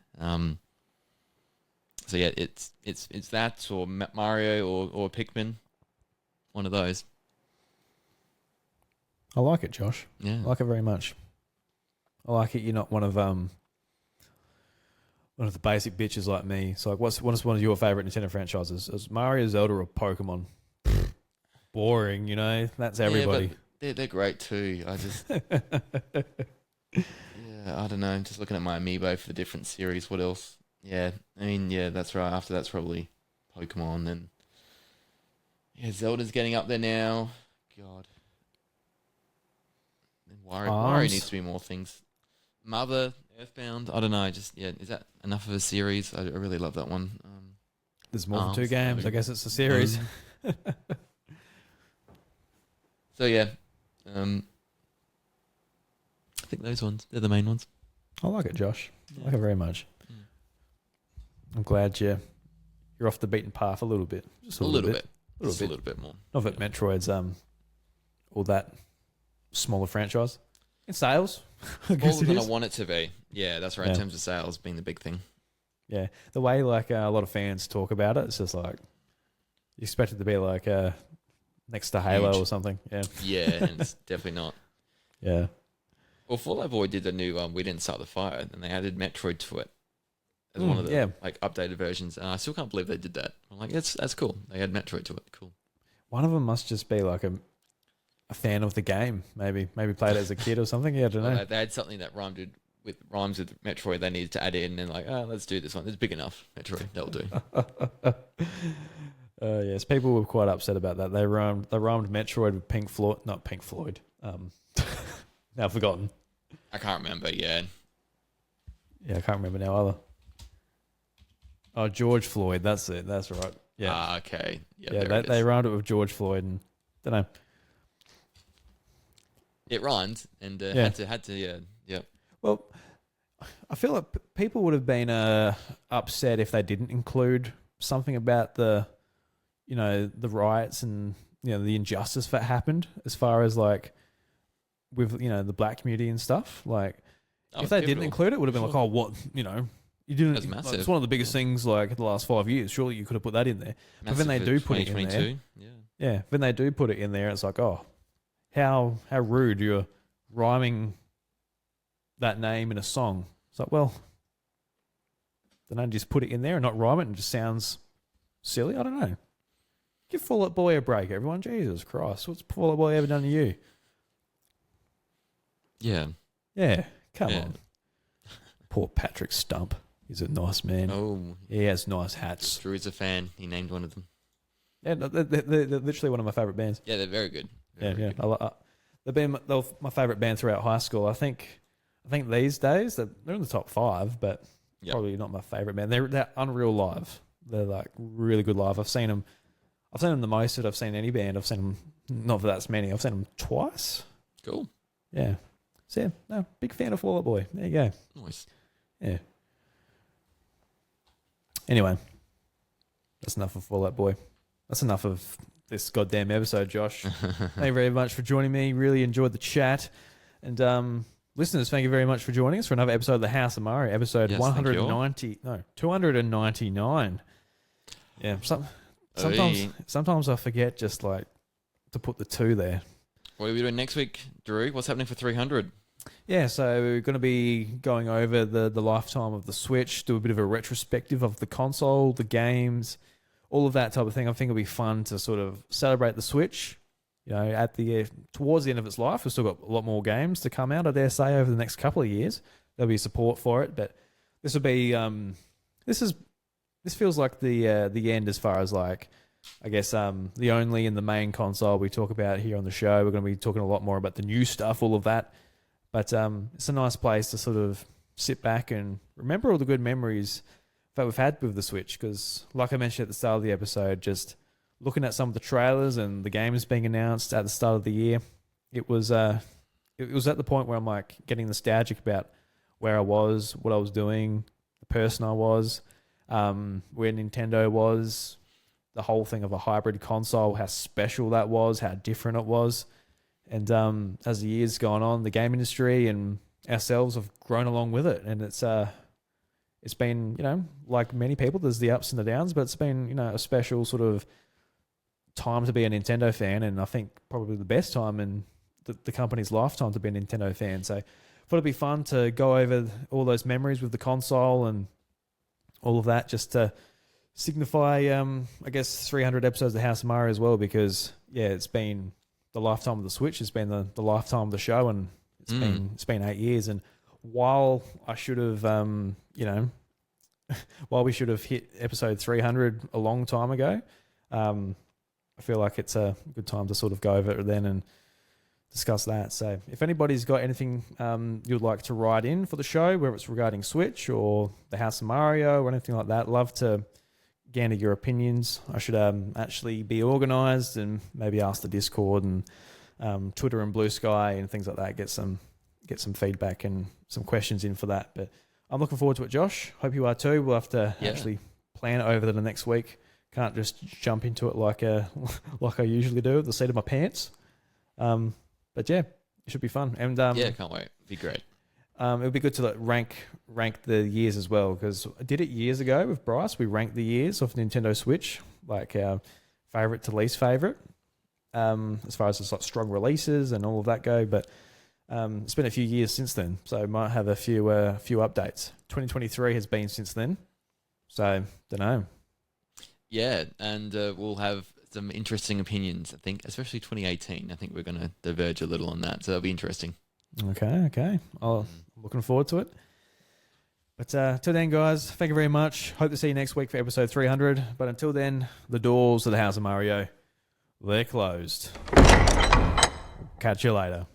So yeah, it's that or Mario or Pikmin, one of those. I like it, Josh. Yeah. I like it very much. I like it. You're not one of the basic bitches like me. So, like, what's one of your favorite Nintendo franchises? Is Mario, Zelda, or Pokemon? Boring, That's everybody. Yeah, but they're great too. I just I don't know. I'm just looking at my amiibo for the different series. What else? Yeah, I mean, yeah, that's right. After that's probably Pokemon, and Zelda's getting up there now. God. Wari needs to be more things. Mother, Earthbound, I don't know. Just is that enough of a series? I really love that one. There's more than 2 games. I guess it's a series. So yeah, I think those ones, they're the main ones. I like it, Josh. I like it very much. I'm glad you're off the beaten path a little bit. Just a little bit. A little bit more. Not that Metroid's all that smaller franchise. In sales, I guess More than I want it to be. Yeah, that's right. In terms of sales being the big thing. Yeah, the way like a lot of fans talk about it, it's just like you expect it to be like next to Halo or something. Yeah. Yeah, and it's definitely not. Yeah. Well, Fall Out Boy did a new We Didn't Start the Fire, and they added Metroid to it as one of the like updated versions. And I still can't believe they did that. I'm like, that's cool. They had Metroid to it. Cool. One of them must just be like a fan of the game. Maybe played it as a kid or something. Yeah, I don't know. They had something that rhymes with Metroid. They needed to add it in, and like, let's do this one. It's big enough. Metroid, that'll do. Yes, people were quite upset about that. They rhymed Metroid with Pink Floyd, not Pink Floyd. Now forgotten. I can't remember. Yeah, I can't remember now either. Oh, George Floyd. That's it. That's right. Yeah. Okay. Yeah. They rhymed it with George Floyd, and don't know. It rhymed, and had to. Yeah. Well, I feel like people would have been upset if they didn't include something about the riots and the injustice that happened as far as like with the black community and stuff. Like if they didn't include it, would have been like, oh, what you didn't. That's massive. Like, it's one of the biggest things like the last 5 years. Surely you could have put that in there. Massive, but then they do put it in there. Yeah. When they do put it in there, it's like, oh, how rude you're rhyming that name in a song. It's like, well, then I just put it in there and not rhyme it and it just sounds silly. I don't know. Give Fall Out Boy a break, everyone. Jesus Christ. What's Fall Out Boy ever done to you? Yeah. Yeah. Come on. Poor Patrick Stump. He's a nice man. Oh. He has nice hats. Drew's a fan. He named one of them. Yeah, they're literally one of my favourite bands. Yeah, they're very good. Very good. They were my favourite band throughout high school. I think these days they're in the top 5, but probably not my favourite band. They're unreal live. They're like really good live. I've seen them the most that I've seen any band. I've seen them, not that many. I've seen them twice. Cool. Yeah. So big fan of Fall Out Boy. There you go. Nice. Yeah. Anyway, that's enough of Fall Out Boy. That's enough of this goddamn episode, Josh. Thank you very much for joining me. Really enjoyed the chat. And listeners, thank you very much for joining us for another episode of The House of Mario, episode 299. Yeah, sometimes I forget just like to put the 2 there. What are we doing next week, Drew? What's happening for 300? Yeah, so we're going to be going over the lifetime of the Switch, do a bit of a retrospective of the console, the games, all of that type of thing. I think it'll be fun to sort of celebrate the Switch. At towards the end of its life, we've still got a lot more games to come out, I dare say, over the next couple of years. There'll be support for it, but this will be this feels like the end as far as like, I guess the only and the main console we talk about here on the show. We're going to be talking a lot more about the new stuff, all of that. But it's a nice place to sort of sit back and remember all the good memories that we've had with the Switch. Because, like I mentioned at the start of the episode, just looking at some of the trailers and the games being announced at the start of the year, it was at the point where I'm like getting nostalgic about where I was, what I was doing, the person I was, where Nintendo was, the whole thing of a hybrid console, how special that was, how different it was. And as the years gone on, the game industry and ourselves have grown along with it. And it's been, like many people, there's the ups and the downs, but it's been, a special sort of time to be a Nintendo fan. And I think probably the best time in the company's lifetime to be a Nintendo fan. So I thought it'd be fun to go over all those memories with the console and all of that, just to signify, I guess, 300 episodes of House of Mario as well, because, it's been the lifetime of the Switch, has been the lifetime of the show, and it's been 8 years. And while I should have, while we should have hit episode 300 a long time ago, I feel like it's a good time to sort of go over it then and discuss that. So if anybody's got anything you'd like to write in for the show, whether it's regarding Switch or the House of Mario or anything like that, love to gander your opinions. I should actually be organised and maybe ask the Discord and Twitter and Blue Sky and things like that. Get some feedback and some questions in for that. But I'm looking forward to it, Josh. Hope you are too. We'll have to actually plan it over the next week. Can't just jump into it like I usually do at the seat of my pants. But yeah, it should be fun. And can't wait. It'd be great. It would be good to rank the years as well, because I did it years ago with Bryce. We ranked the years of Nintendo Switch, like favorite to least favorite, as far as it's like strong releases and all of that go. But it's been a few years since then, so I might have a few updates. 2023 has been since then, so don't know. Yeah, and we'll have some interesting opinions, I think, especially 2018. I think we're going to diverge a little on that, so that'll be interesting. Okay. I'm looking forward to it. But till then, guys, thank you very much. Hope to see you next week for episode 300. But until then, the doors of the House of Mario, they're closed. Catch you later.